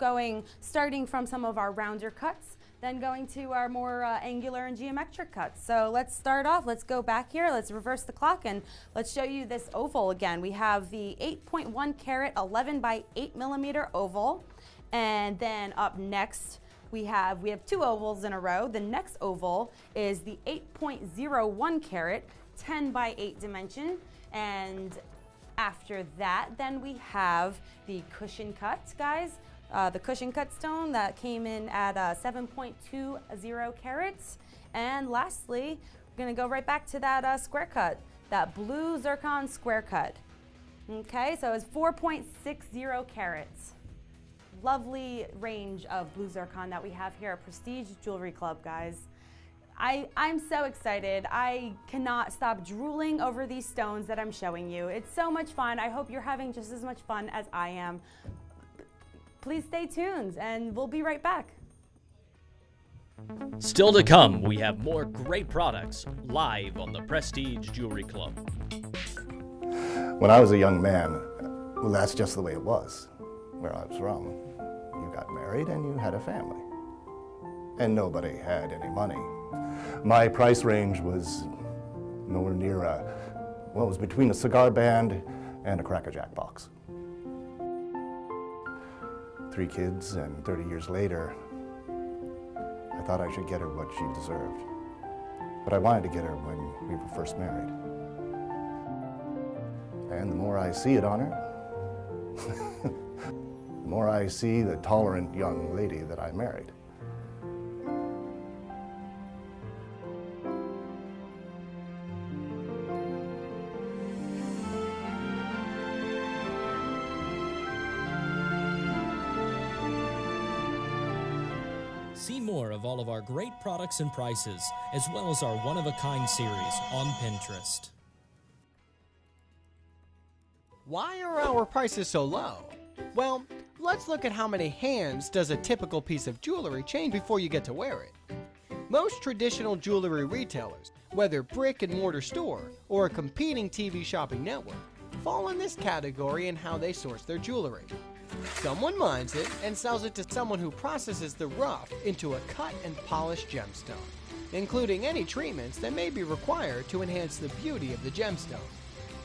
starting from some of our rounder cuts, then going to our more angular and geometric cuts. So let's start off, let's go back here, let's reverse the clock, and let's show you this oval again. We have the 8.1 carat 11 by 8 millimeter oval, and then up next we have two ovals in a row. The next oval is the 8.01 carat 10 by 8 dimension, and after that, then we have the cushion cut, guys. The cushion cut stone that came in at 7.20 carats. And lastly, we're gonna go right back to that square cut, that blue zircon square cut. Okay, so it's 4.60 carats. Lovely range of blue zircon that we have here at Prestige Jewelry Club, guys. I'm so excited. I cannot stop drooling over these stones that I'm showing you. It's so much fun. I hope you're having just as much fun as I am. Please stay tuned, and we'll be right back. Still to come, we have more great products live on the Prestige Jewelry Club. When I was a young man, well, that's just the way it was where I was from. You got married and you had a family. And nobody had any money. My price range was nowhere near it was between a cigar band and a Cracker Jack box. 3 kids, and 30 years later, I thought I should get her what she deserved. But I wanted to get her when we were first married. And the more I see it on her, the more I see the tolerant young lady that I married. See more of all of our great products and prices, as well as our one-of-a-kind series on Pinterest. Why are our prices so low? Well, let's look at how many hands does a typical piece of jewelry change before you get to wear it. Most traditional jewelry retailers, whether brick and mortar store or a competing TV shopping network, fall in this category in how they source their jewelry. Someone mines it and sells it to someone who processes the rough into a cut and polished gemstone, including any treatments that may be required to enhance the beauty of the gemstone.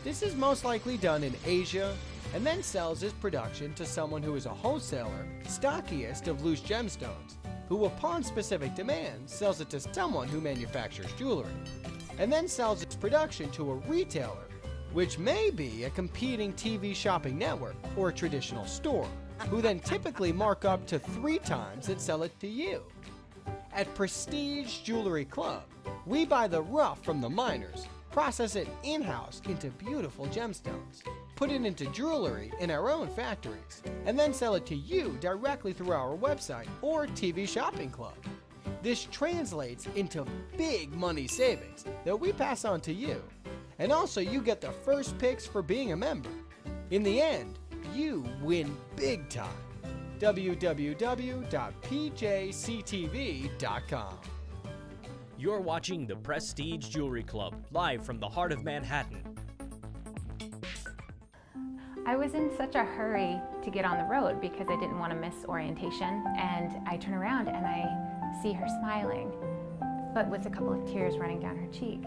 This is most likely done in Asia and then sells this production to someone who is a wholesaler, stockiest of loose gemstones, who upon specific demand sells it to someone who manufactures jewelry, and then sells its production to a retailer, which may be a competing TV shopping network or a traditional store, who then typically mark up to 3 times and sell it to you. At Prestige Jewelry Club, we buy the rough from the miners, process it in-house into beautiful gemstones, put it into jewelry in our own factories, and then sell it to you directly through our website or TV shopping club. This translates into big money savings that we pass on to you. And also you get the first picks for being a member. In the end, you win big time. www.pjctv.com. You're watching the Prestige Jewelry Club, live from the heart of Manhattan. I was in such a hurry to get on the road because I didn't want to miss orientation, and I turn around and I see her smiling, but with a couple of tears running down her cheek.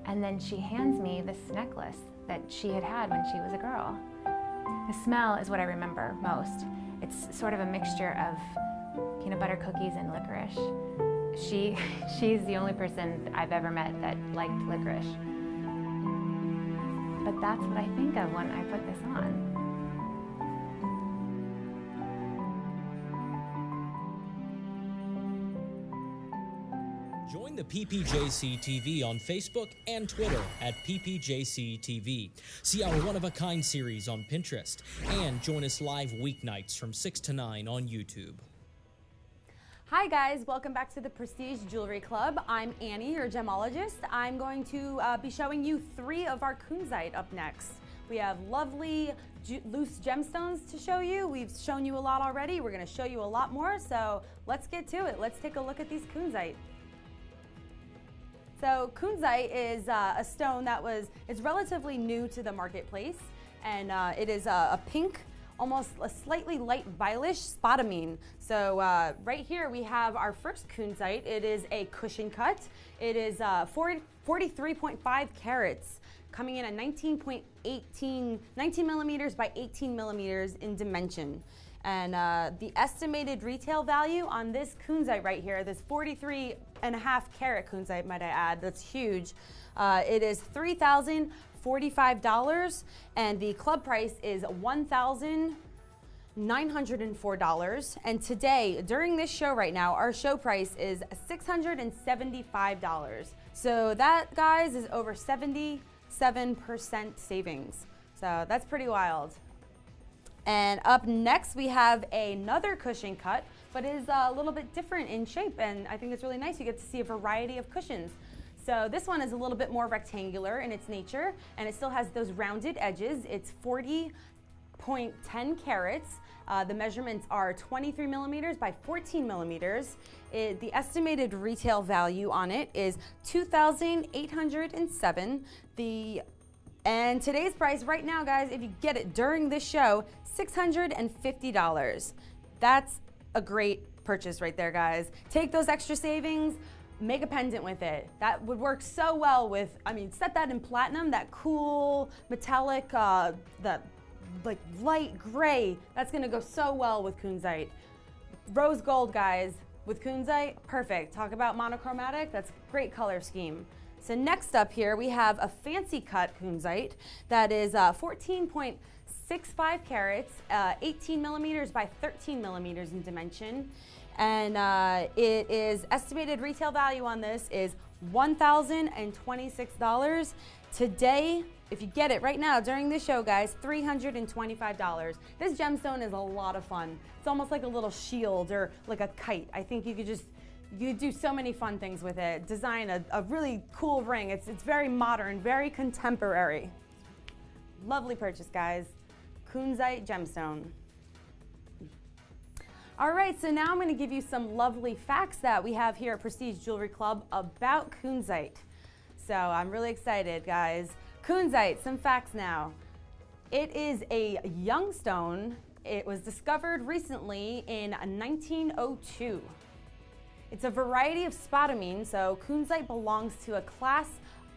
And then she hands me this necklace that she had had when she was a girl. The smell is what I remember most. It's sort of a mixture of peanut butter cookies and licorice. She's the only person I've ever met that liked licorice. But that's what I think of when I put this on. Join the PPJCTV on Facebook and Twitter at PPJCTV. See our one-of-a-kind series on Pinterest, and join us live weeknights from 6 to 9 on YouTube. Hi guys, welcome back to the Prestige Jewelry Club. I'm Annie, your gemologist. I'm going to be showing you 3 of our kunzite up next. We have lovely loose gemstones to show you. We've shown you a lot already. We're going to show you a lot more, so let's get to it. Let's take a look at these kunzite. So kunzite is a stone that it's relatively new to the marketplace, and it is a pink, almost a slightly light violish spodumene. So right here we have our first kunzite. It is a cushion cut. It is 43.5 carats, coming in at 19 millimeters by 18 millimeters in dimension. And the estimated retail value on this kunzite right here, this 43.5 carat kunzite, might I add, that's huge. It is $3,045, and the club price is $1,904. And today, during this show right now, our show price is $675. So that, guys, is over 77% savings. So that's pretty wild. And up next, we have another cushion cut, but it is a little bit different in shape, and I think it's really nice. You get to see a variety of cushions. So this one is a little bit more rectangular in its nature, and it still has those rounded edges. It's 40.10 carats. The measurements are 23 millimeters by 14 millimeters. The estimated retail value on it is $2,807. And today's price right now, guys, if you get it during this show, $650. That's a great purchase right there, guys. Take those extra savings, make a pendant with it. That would work so well with, set that in platinum, that cool metallic, that like light gray. That's gonna go so well with kunzite. Rose gold, guys, with kunzite, perfect. Talk about monochromatic, that's a great color scheme. So next up here, we have a fancy cut kunzite that is 14.7 2.65 carats, 18 millimeters by 13 millimeters in dimension. And it is estimated retail value on this is $1,026. Today, if you get it right now during the show, guys, $325. This gemstone is a lot of fun. It's almost like a little shield or like a kite. I think you could do so many fun things with it. Design a really cool ring. It's very modern, very contemporary. Lovely purchase, guys. Kunzite gemstone. All right, so now I'm going to give you some lovely facts that we have here at Prestige Jewelry Club about kunzite. So I'm really excited, guys. Kunzite, some facts now. It is a young stone. It was discovered recently in 1902. It's a variety of spodumene, so kunzite belongs to a class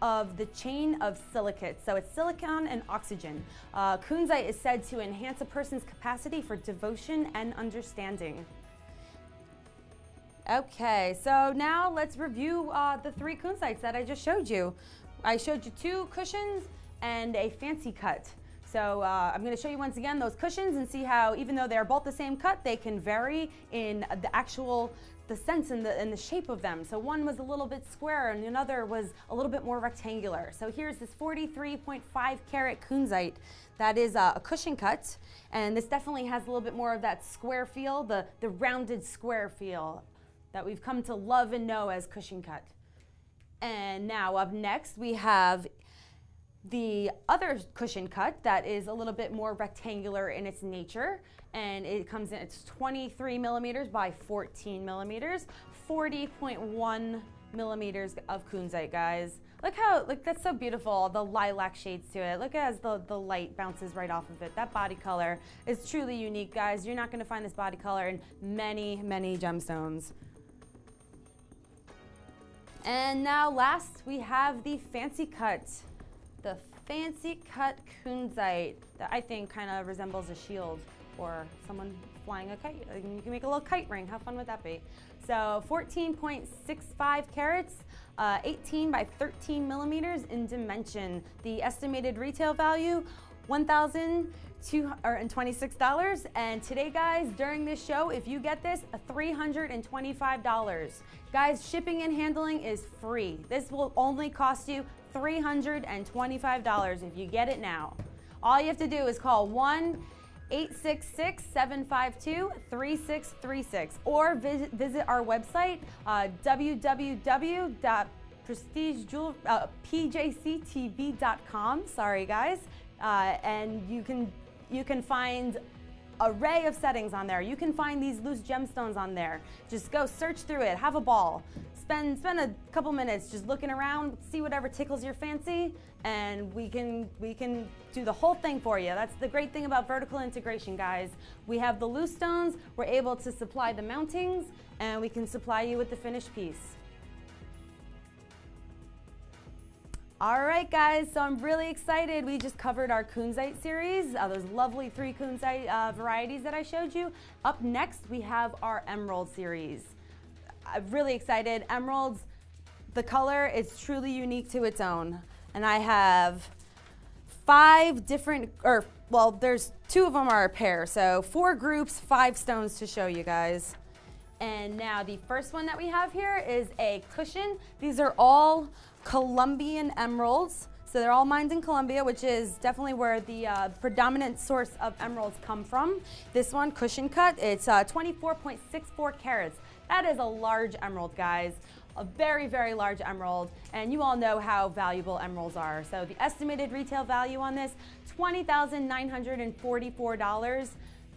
of the chain of silicates. So it's silicon and oxygen. Kunzite is said to enhance a person's capacity for devotion and understanding. Okay, so now let's review the 3 kunzites that I just showed you. I showed you 2 cushions and a fancy cut. So I'm going to show you once again those cushions and see how, even though they're both the same cut, they can vary in the sense and the shape of them. So one was a little bit square and another was a little bit more rectangular. So here's this 43.5 carat kunzite that is a cushion cut, and this definitely has a little bit more of that square feel, the rounded square feel that we've come to love and know as cushion cut. And now up next we have the other cushion cut that is a little bit more rectangular in its nature, and it comes in, it's 23 millimeters by 14 millimeters, 40.1 millimeters of kunzite, guys. Look how, that's so beautiful, the lilac shades to it. Look as the light bounces right off of it. That body color is truly unique, guys. You're not gonna find this body color in many, many gemstones. And now last, we have the fancy cut. The fancy cut kunzite that I think kind of resembles a shield or someone flying a kite. You can make a little kite ring. How fun would that be? So 14.65 carats, 18 by 13 millimeters in dimension. The estimated retail value, $1,226. And today, guys, during this show, if you get this, $325. Guys, shipping and handling is free. This will only cost you $325 if you get it now. All you have to do is call 1-866-752-3636 or visit our website, www.PJCTV.com. Sorry, guys. And you can find array of settings on there. You can find these loose gemstones on there. Just go search through it, have a ball. Spend a couple minutes just looking around, see whatever tickles your fancy, and we can do the whole thing for you. That's the great thing about vertical integration, guys. We have the loose stones, we're able to supply the mountings, and we can supply you with the finished piece. All right, guys, so I'm really excited. We just covered our kunzite series, those lovely 3 kunzite varieties that I showed you. Up next, we have our emerald series. I'm really excited. Emeralds, the color is truly unique to its own. And I have 5 different, there's 2 of them are a pair. So 4 groups, 5 stones to show you guys. And now the first one that we have here is a cushion. These are all Colombian emeralds. So they're all mined in Colombia, which is definitely where the predominant source of emeralds come from. This one, cushion cut, it's 24.64 carats. That is a large emerald, guys. A very, very large emerald. And you all know how valuable emeralds are. So the estimated retail value on this, $20,944.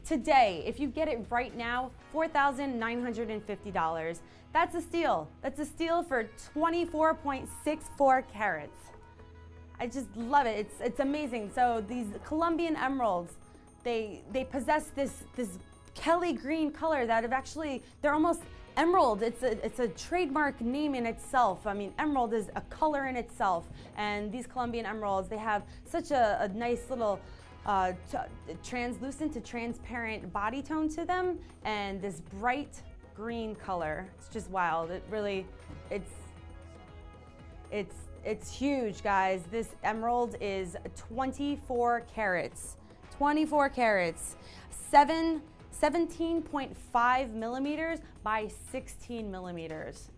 Today, if you get it right now, $4,950. That's a steal. That's a steal for 24.64 carats. I just love it. It's amazing. So these Colombian emeralds, they possess this Kelly green color that they're almost emerald. It's a trademark name in itself. I mean, emerald is a color in itself. And these Colombian emeralds, they have such a nice little translucent to transparent body tone to them, and this bright green color. It's just wild. It really, it's huge, guys. This emerald is 24 carats. 24 carats, 17.5 millimeters by 16 millimeters.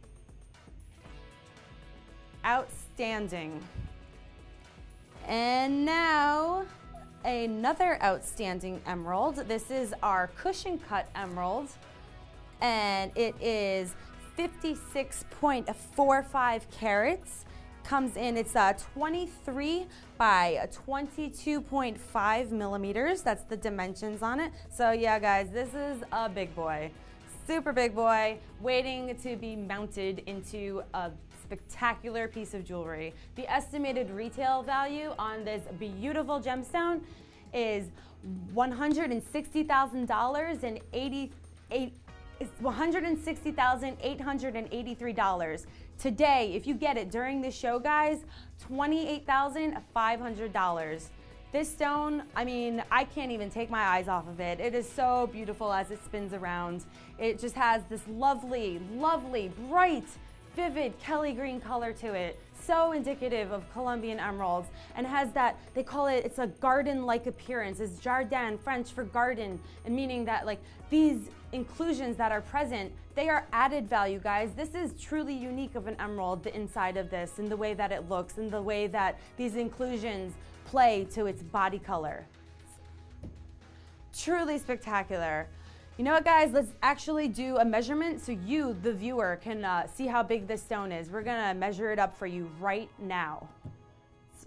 Outstanding. And now another outstanding emerald. This is our cushion cut emerald, and it is 56.45 carats. Comes in, it's 23 by 22.5 millimeters. That's the dimensions on it. So yeah, guys, this is a big boy. Super big boy, waiting to be mounted into a spectacular piece of jewelry. The estimated retail value on this beautiful gemstone is $160,000 and $160,883. Today, if you get it during this show, guys, $28,500. This stone, I mean, I can't even take my eyes off of it. It is so beautiful as it spins around. It just has this lovely, lovely, bright, vivid Kelly green color to it. So indicative of Colombian emeralds, and has that, they call it, it's a garden-like appearance. It's jardin, French for garden, and meaning that like these inclusions that are present, they are added value, guys. This is truly unique of an emerald, the inside of this, and the way that it looks, and the way that these inclusions play to its body color. Truly spectacular. You know what, guys, let's actually do a measurement so you, the viewer, can see how big this stone is. We're gonna measure it up for you right now. It's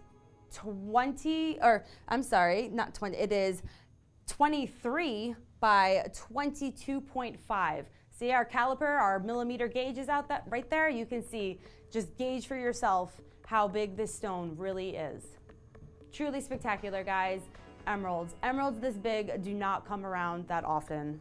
20, or I'm sorry, not 20, it is 23 by 22.5. See our caliper, our millimeter gauge is out that right there. You can see, just gauge for yourself how big this stone really is. Truly spectacular, guys. Emeralds. Emeralds this big do not come around that often.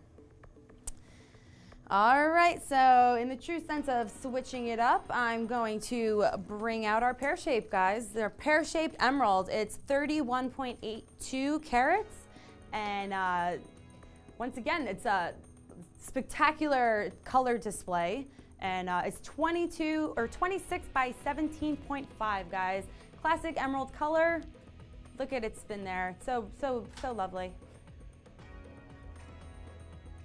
All right, so in the true sense of switching it up, I'm going to bring out our pear shape, guys. They're pear-shaped emerald. It's 31.82 carats, and once again, it's a spectacular color display, and it's 26 by 17.5, guys. Classic emerald color. Look at it spin there. So lovely.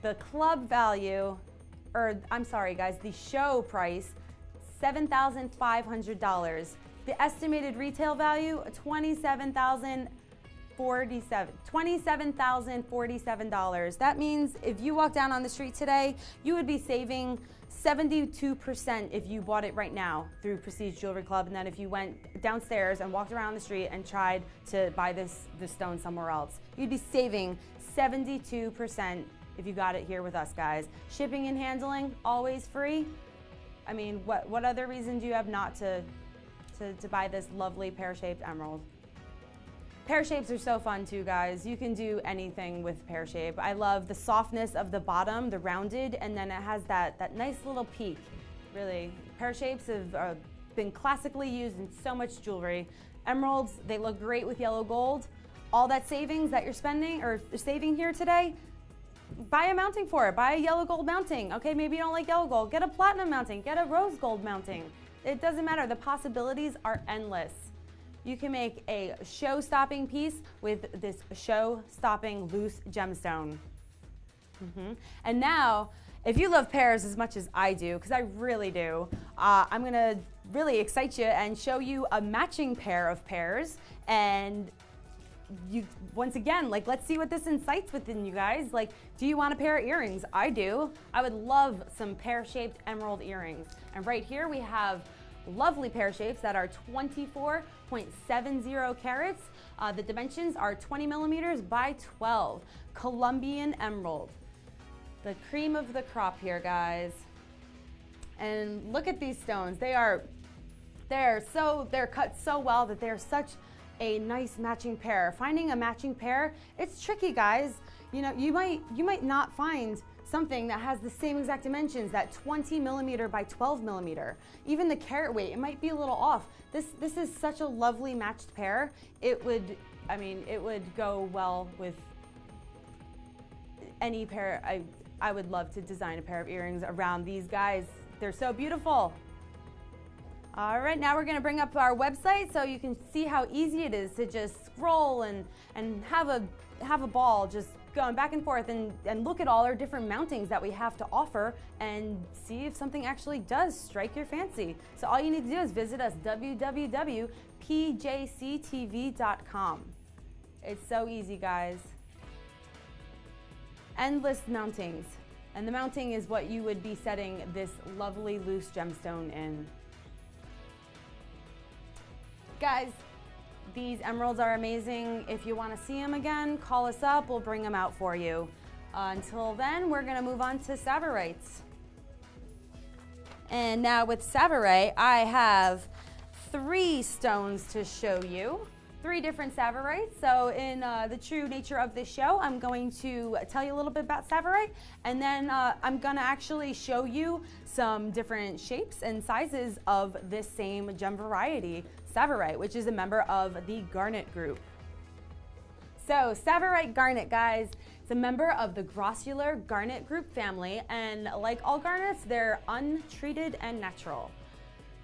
The club value, or I'm sorry guys, the show price, $7,500. The estimated retail value, $27,047. That means if you walk down on the street today, you would be saving 72% if you bought it right now through Prestige Jewelry Club, and then if you went downstairs and walked around the street and tried to buy this stone somewhere else, you'd be saving 72% if you got it here with us, guys. Shipping and handling, always free. I mean, what other reason do you have not to buy this lovely pear-shaped emerald? Pear shapes are so fun too, guys. You can do anything with pear shape. I love the softness of the bottom, the rounded, and then it has that nice little peak. Really, pear shapes have been classically used in so much jewelry. Emeralds, they look great with yellow gold. All that savings that you're spending or saving here today, buy a mounting for it. Buy a yellow gold mounting. Okay, maybe you don't like yellow gold. Get a platinum mounting. Get a rose gold mounting. It doesn't matter. The possibilities are endless. You can make a show-stopping piece with this show-stopping loose gemstone. And now, if you love pears as much as I do, because I really do, I'm gonna really excite you and show you a matching pair of pears. And you, once again, like, let's see what this incites within you guys. Like, do you want a pair of earrings? I do. I would love some pear-shaped emerald earrings. And right here we have lovely pear shapes that are 24.70 carats. The dimensions are 20 millimeters by 12. Colombian emerald. The cream of the crop here, guys. And look at these stones. They're cut so well that they're such a nice matching pair. Finding a matching pair, it's tricky, guys. You know, you might not find something that has the same exact dimensions, that 20 millimeter by 12 millimeter. Even the carat weight, it might be a little off. This is such a lovely matched pair. It would go well with any pair. I would love to design a pair of earrings around these guys. They're so beautiful. All right, now we're gonna bring up our website so you can see how easy it is to just scroll and have a ball just going back and forth and look at all our different mountings that we have to offer and see if something actually does strike your fancy. So all you need to do is visit us, www.pjctv.com. It's so easy, guys. Endless mountings. And the mounting is what you would be setting this lovely loose gemstone in. Guys, these emeralds are amazing. If you want to see them again, call us up. We'll bring them out for you. Until then, we're going to move on to Savorites. And now with Savorite, I have 3 stones to show you. 3 different Savorites. So in the true nature of this show, I'm going to tell you a little bit about Savorite, and then I'm gonna actually show you some different shapes and sizes of this same gem variety, Savorite, which is a member of the garnet group. So Savorite garnet, guys, it's a member of the grossular garnet group family, and like all garnets, they're untreated and natural.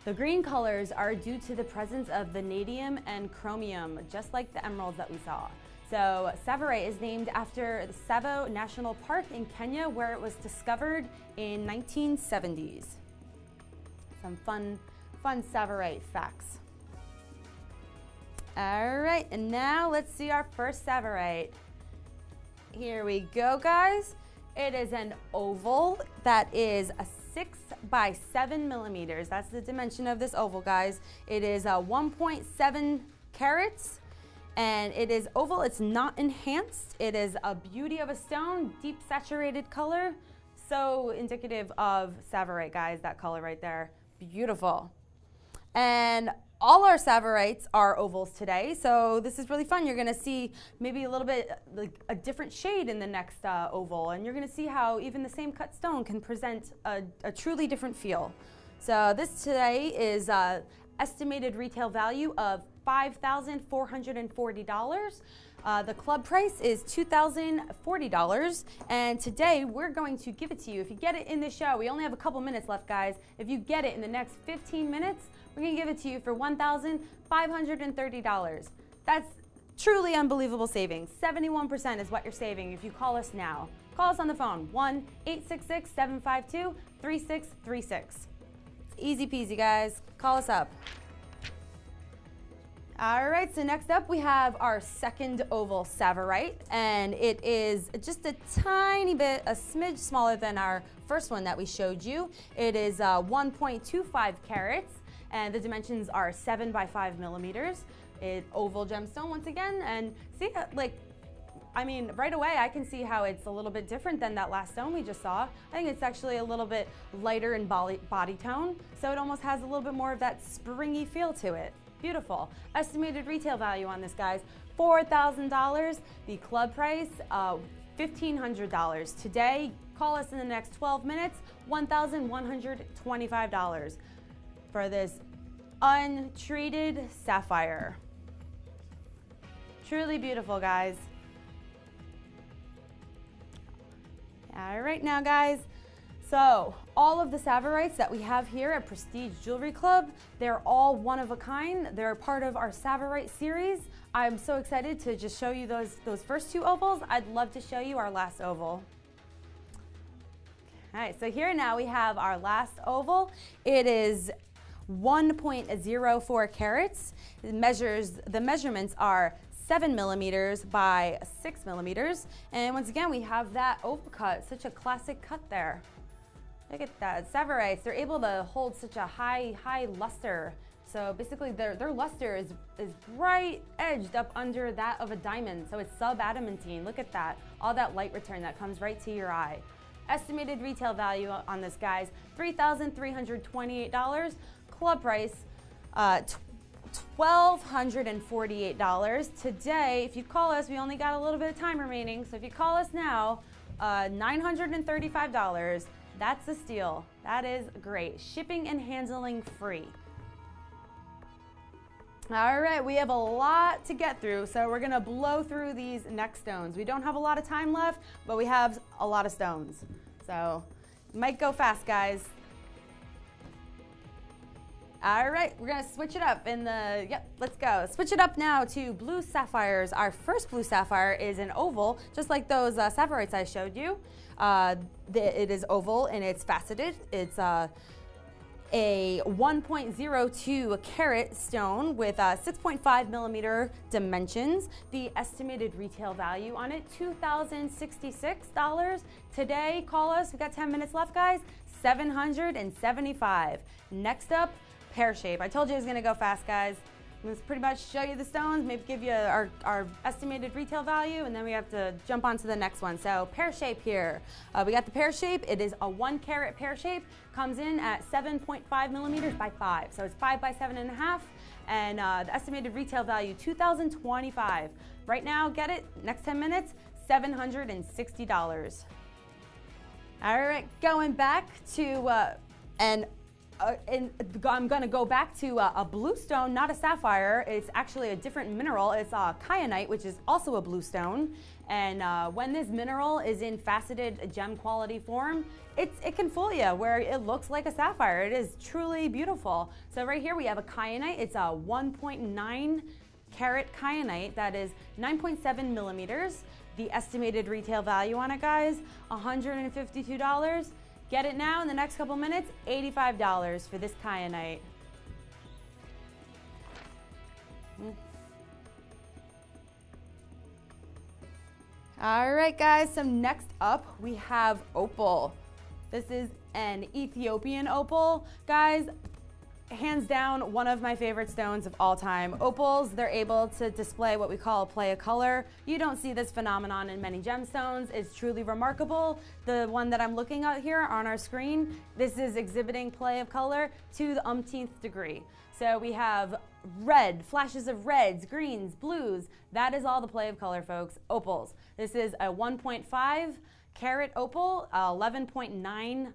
The green colors are due to the presence of vanadium and chromium, just like the emeralds that we saw. So Savorite is named after the Tsavo National Park in Kenya, where it was discovered in 1970s. Some fun Savorite facts. All right, and now let's see our first Savorite. Here we go, guys. It is an oval that is a 6 by 7 millimeters. That's the dimension of this oval, guys. It is 1.7 carats, and it is oval. It's not enhanced. It is a beauty of a stone, deep saturated color. So indicative of Savorite, guys, that color right there. Beautiful. And all our Savorites are ovals today, so this is really fun. You're gonna see maybe a little bit like a different shade in the next oval, and you're gonna see how even the same cut stone can present a truly different feel. So this today is estimated retail value of $5,440. The club price is $2,040, and today we're going to give it to you. If you get it in the show, we only have a couple minutes left, guys. If you get it in the next 15 minutes, we're gonna give it to you for $1,530. That's truly unbelievable savings. 71% is what you're saving if you call us now. Call us on the phone, 1-866-752-3636. It's easy peasy, guys. Call us up. All right, so next up we have our second oval Savorite, and it is just a tiny bit, a smidge smaller than our first one that we showed you. It is 1.25 carats, and the dimensions are 7 by 5 millimeters. Oval gemstone once again, and see, I mean, right away I can see how it's a little bit different than that last stone we just saw. I think it's actually a little bit lighter in body tone, so it almost has a little bit more of that springy feel to it. Beautiful. Estimated retail value on this, guys, $4,000. The club price, $1,500. Today, call us in the next 12 minutes, $1,125 for this untreated sapphire. Truly beautiful, guys. All right now, guys. So all of the Savorites that we have here at Prestige Jewelry Club, they're all one of a kind. They're part of our Savorite series. I'm so excited to just show you those first 2 ovals. I'd love to show you our last oval. All right, so here now we have our last oval. It is 1.04 carats. The measurements are 7 millimeters by 6 millimeters. And once again, we have that oval cut, such a classic cut there. Look at that, Savorites, they're able to hold such a high luster. So basically their luster is right edged up under that of a diamond. So it's sub-adamantine, look at that. All that light return that comes right to your eye. Estimated retail value on this, guys, $3,328. Club price, $1,248. Today, if you call us, we only got a little bit of time remaining. So if you call us now, $935. That's a steal. That is great. Shipping and handling free. All right, we have a lot to get through, so we're gonna blow through these next stones. We don't have a lot of time left, but we have a lot of stones. So, might go fast, guys. All right, we're gonna switch it up let's go. Switch it up now to blue sapphires. Our first blue sapphire is an oval, just like those sapphirites I showed you. It is oval and it's faceted. It's a 1.02 carat stone with 6.5 millimeter dimensions. The estimated retail value on it, $2,066. Today, call us, we got 10 minutes left, guys, $775. Next up, pear shape. I told you I was gonna go fast, guys. Let's pretty much show you the stones, maybe give you our estimated retail value, and then we have to jump on to the next one. So pear shape here. We got the pear shape. It is a 1 carat pear shape. Comes in at 7.5 millimeters by 5. So it's 5 by 7.5. And the estimated retail value, $2,025. Right now, get it, next 10 minutes, $760. All right, going back to, I'm going to go back to a blue stone, not a sapphire. It's actually a different mineral. It's kyanite, which is also a blue stone. And when this mineral is in faceted gem quality form, it can fool you where it looks like a sapphire. It is truly beautiful. So right here we have a kyanite. It's a 1.9 carat kyanite that is 9.7 millimeters. The estimated retail value on it, guys, $152. Get it now in the next couple minutes, $85 for this kyanite. All right, guys, so next up we have opal. This is an Ethiopian opal. Guys, hands down, one of my favorite stones of all time. Opals, they're able to display what we call a play of color. You don't see this phenomenon in many gemstones. It's truly remarkable. The one that I'm looking at here on our screen, this is exhibiting play of color to the umpteenth degree. So we have red, flashes of reds, greens, blues. That is all the play of color, folks. Opals. This is a 1.5 carat opal, 11.9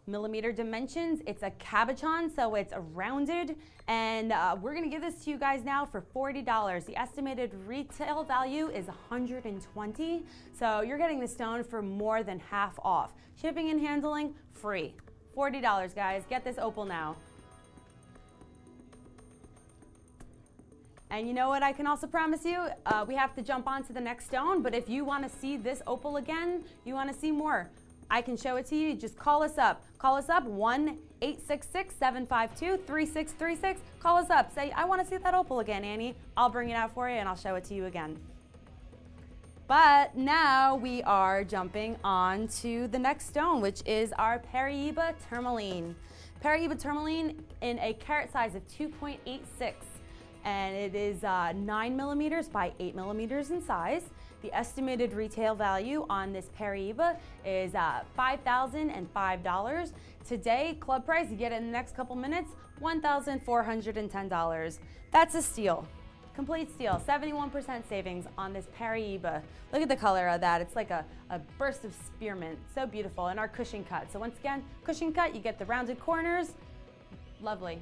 millimeter dimensions. It's a cabochon, so it's rounded, and we're gonna give this to you guys now for $40. The estimated retail value is $120, so you're getting the stone for more than half off. Shipping and handling free. $40, guys. Get this opal now. And you know what I can also promise you? We have to jump on to the next stone, but if you want to see this opal again, you want to see more, I can show it to you. Just call us up. Call us up, 1-866-752-3636. Call us up. Say, I want to see that opal again, Annie. I'll bring it out for you and I'll show it to you again. But now we are jumping on to the next stone, which is our Paraíba tourmaline. Paraíba tourmaline in a carat size of 2.86. And it is 9 millimeters by 8 millimeters in size. The estimated retail value on this Paraíba is $5,005. Today, club price, you get it in the next couple minutes, $1,410. That's a steal. Complete steal. 71% savings on this Paraíba. Look at the color of that. It's like a burst of spearmint. So beautiful. And our cushion cut. So once again, cushion cut, you get the rounded corners. Lovely.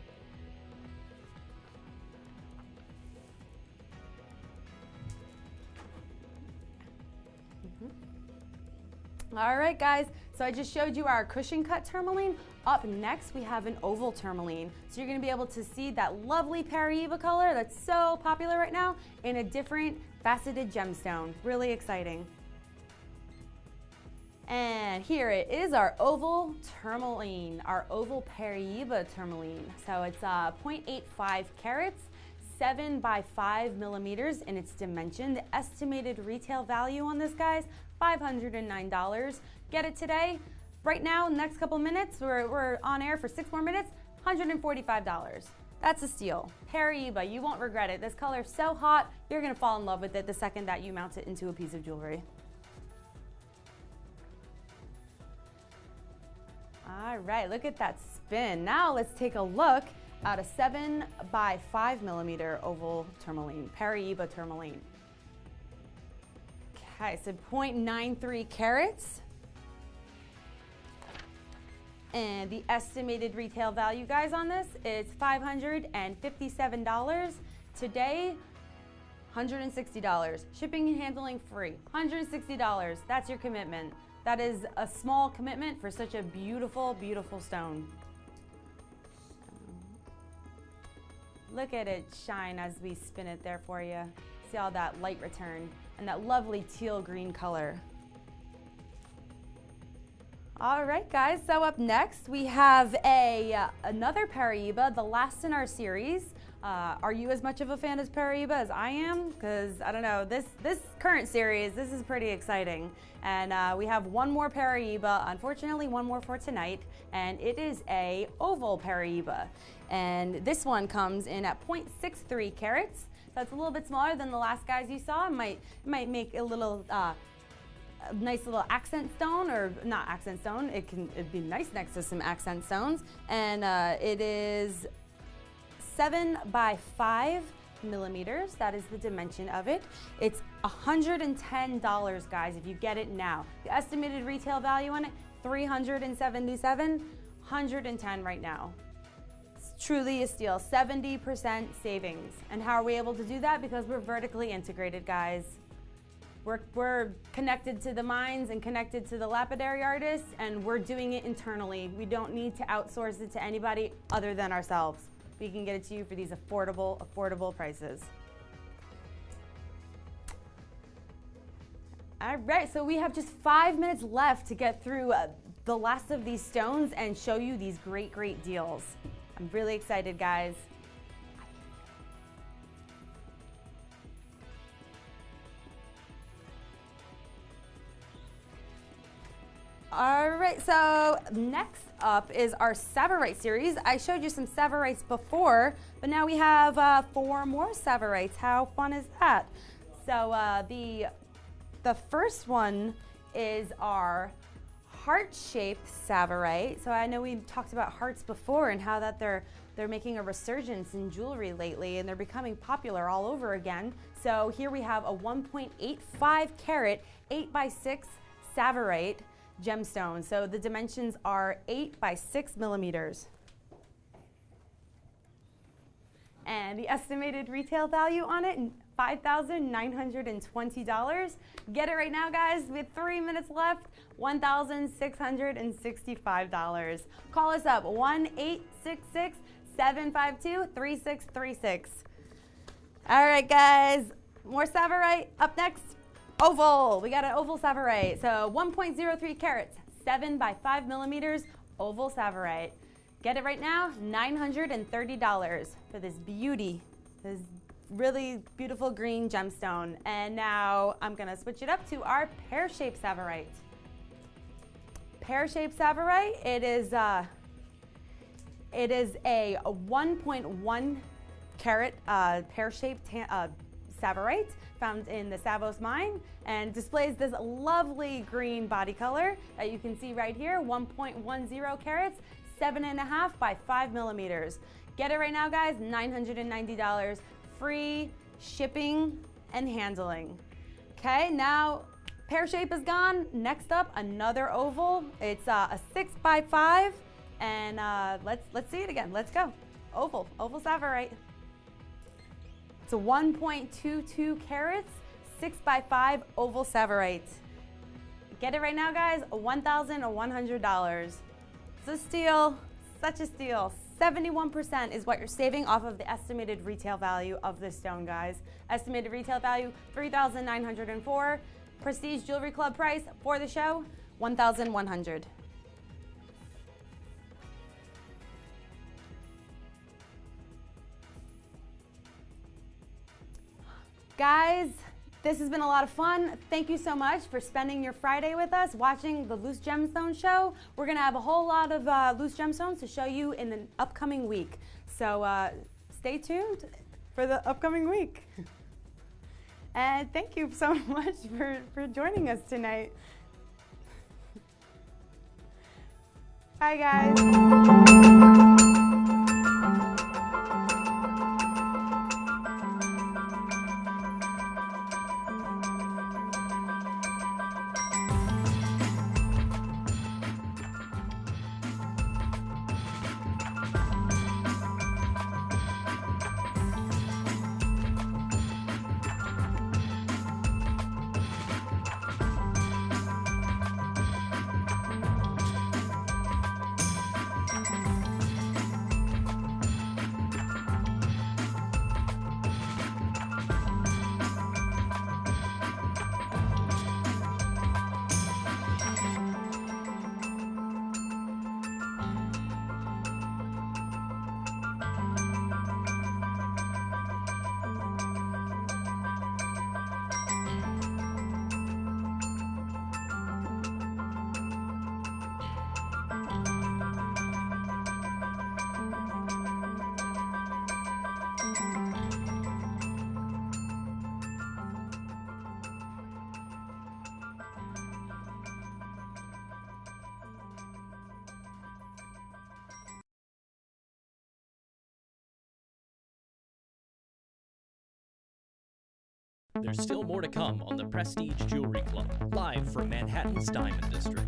All right, guys, so I just showed you our cushion cut tourmaline. Up next, we have an oval tourmaline. So you're gonna be able to see that lovely Paraíba color that's so popular right now in a different faceted gemstone. Really exciting. And here it is, our oval tourmaline, our oval Paraíba tourmaline. So it's 0.85 carats, 7 by 5 millimeters in its dimension. The estimated retail value on this, guys, $509. Get it today. Right now, next couple minutes, we're on air for 6 more minutes, $145. That's a steal. Paraíba, you won't regret it. This color is so hot, you're gonna fall in love with it the second that you mount it into a piece of jewelry. All right, look at that spin. Now let's take a look at a 7 by 5 millimeter oval tourmaline, Paraíba tourmaline. Okay, so 0.93 carats. And the estimated retail value, guys, on this is $557. Today, $160. Shipping and handling free. $160. That's your commitment. That is a small commitment for such a beautiful, beautiful stone. Look at it shine as we spin it there for you. See all that light return and that lovely teal green color. All right, guys, so up next we have another Paraíba, the last in our series. Are you as much of a fan of Paraíba as I am? Because I don't know, this current series, this is pretty exciting. And we have one more Paraíba, unfortunately one more for tonight, and it is a oval Paraíba. And this one comes in at 0.63 carats. So it's a little bit smaller than the last guys you saw. It might make a little a nice little accent stone, or not accent stone. It'd be nice next to some accent stones. And it is 7 by 5 millimeters. That is the dimension of it. It's $110, guys, if you get it now. The estimated retail value on it, $377, $110 right now. It's truly a steal, 70% savings. And how are we able to do that? Because we're vertically integrated, guys. We're connected to the mines and connected to the lapidary artists, and we're doing it internally. We don't need to outsource it to anybody other than ourselves. We can get it to you for these affordable prices. All right, so we have just 5 minutes left to get through the last of these stones and show you these great deals. I'm really excited, guys. All right, so next up is our Tsavorite series. I showed you some Tsavorites before, but now we have 4 more Tsavorites. How fun is that? So the first one is our heart-shaped Tsavorite. So I know we talked about hearts before and how that they're making a resurgence in jewelry lately, and they're becoming popular all over again. So here we have a 1.85 carat 8x6 Tsavorite gemstone. So the dimensions are 8 by 6 millimeters. And the estimated retail value on it, $5,920. Get it right now, guys. We have 3 minutes left, $1,665. Call us up, 1-866-752-3636. All right, guys, more Tsavorite. Up next, oval. We got an oval Tsavorite. So 1.03 carats, 7 by 5 millimeters, oval Tsavorite. Get it right now, $930 for this beauty, this really beautiful green gemstone. And now I'm gonna switch it up to our pear-shaped Tsavorite. Pear-shaped Tsavorite, it is a 1.1 carat pear-shaped Tsavorite found in the Savos mine, and displays this lovely green body color that you can see right here, 1.10 carats, 7.5 by 5 millimeters. Get it right now, guys, $990, free shipping and handling. Okay, now pear shape is gone. Next up, another oval. It's a 6 by 5, and let's see it again. Let's go. Oval Tsavorite. It's a 1.22 carats, 6 by 5 oval Tsavorite. Get it right now, guys, $1,100. It's a steal, such a steal. 71% is what you're saving off of the estimated retail value of this stone, guys. Estimated retail value, $3,904. Prestige Jewelry Club price for the show, $1,100. Guys, this has been a lot of fun. Thank you so much for spending your Friday with us watching the Loose Gemstone Show. We're gonna have a whole lot of loose gemstones to show you in the upcoming week. So stay tuned for the upcoming week. And thank you so much for joining us tonight. Bye, guys. There's still more to come on the Prestige Jewelry Club, live from Manhattan's Diamond District.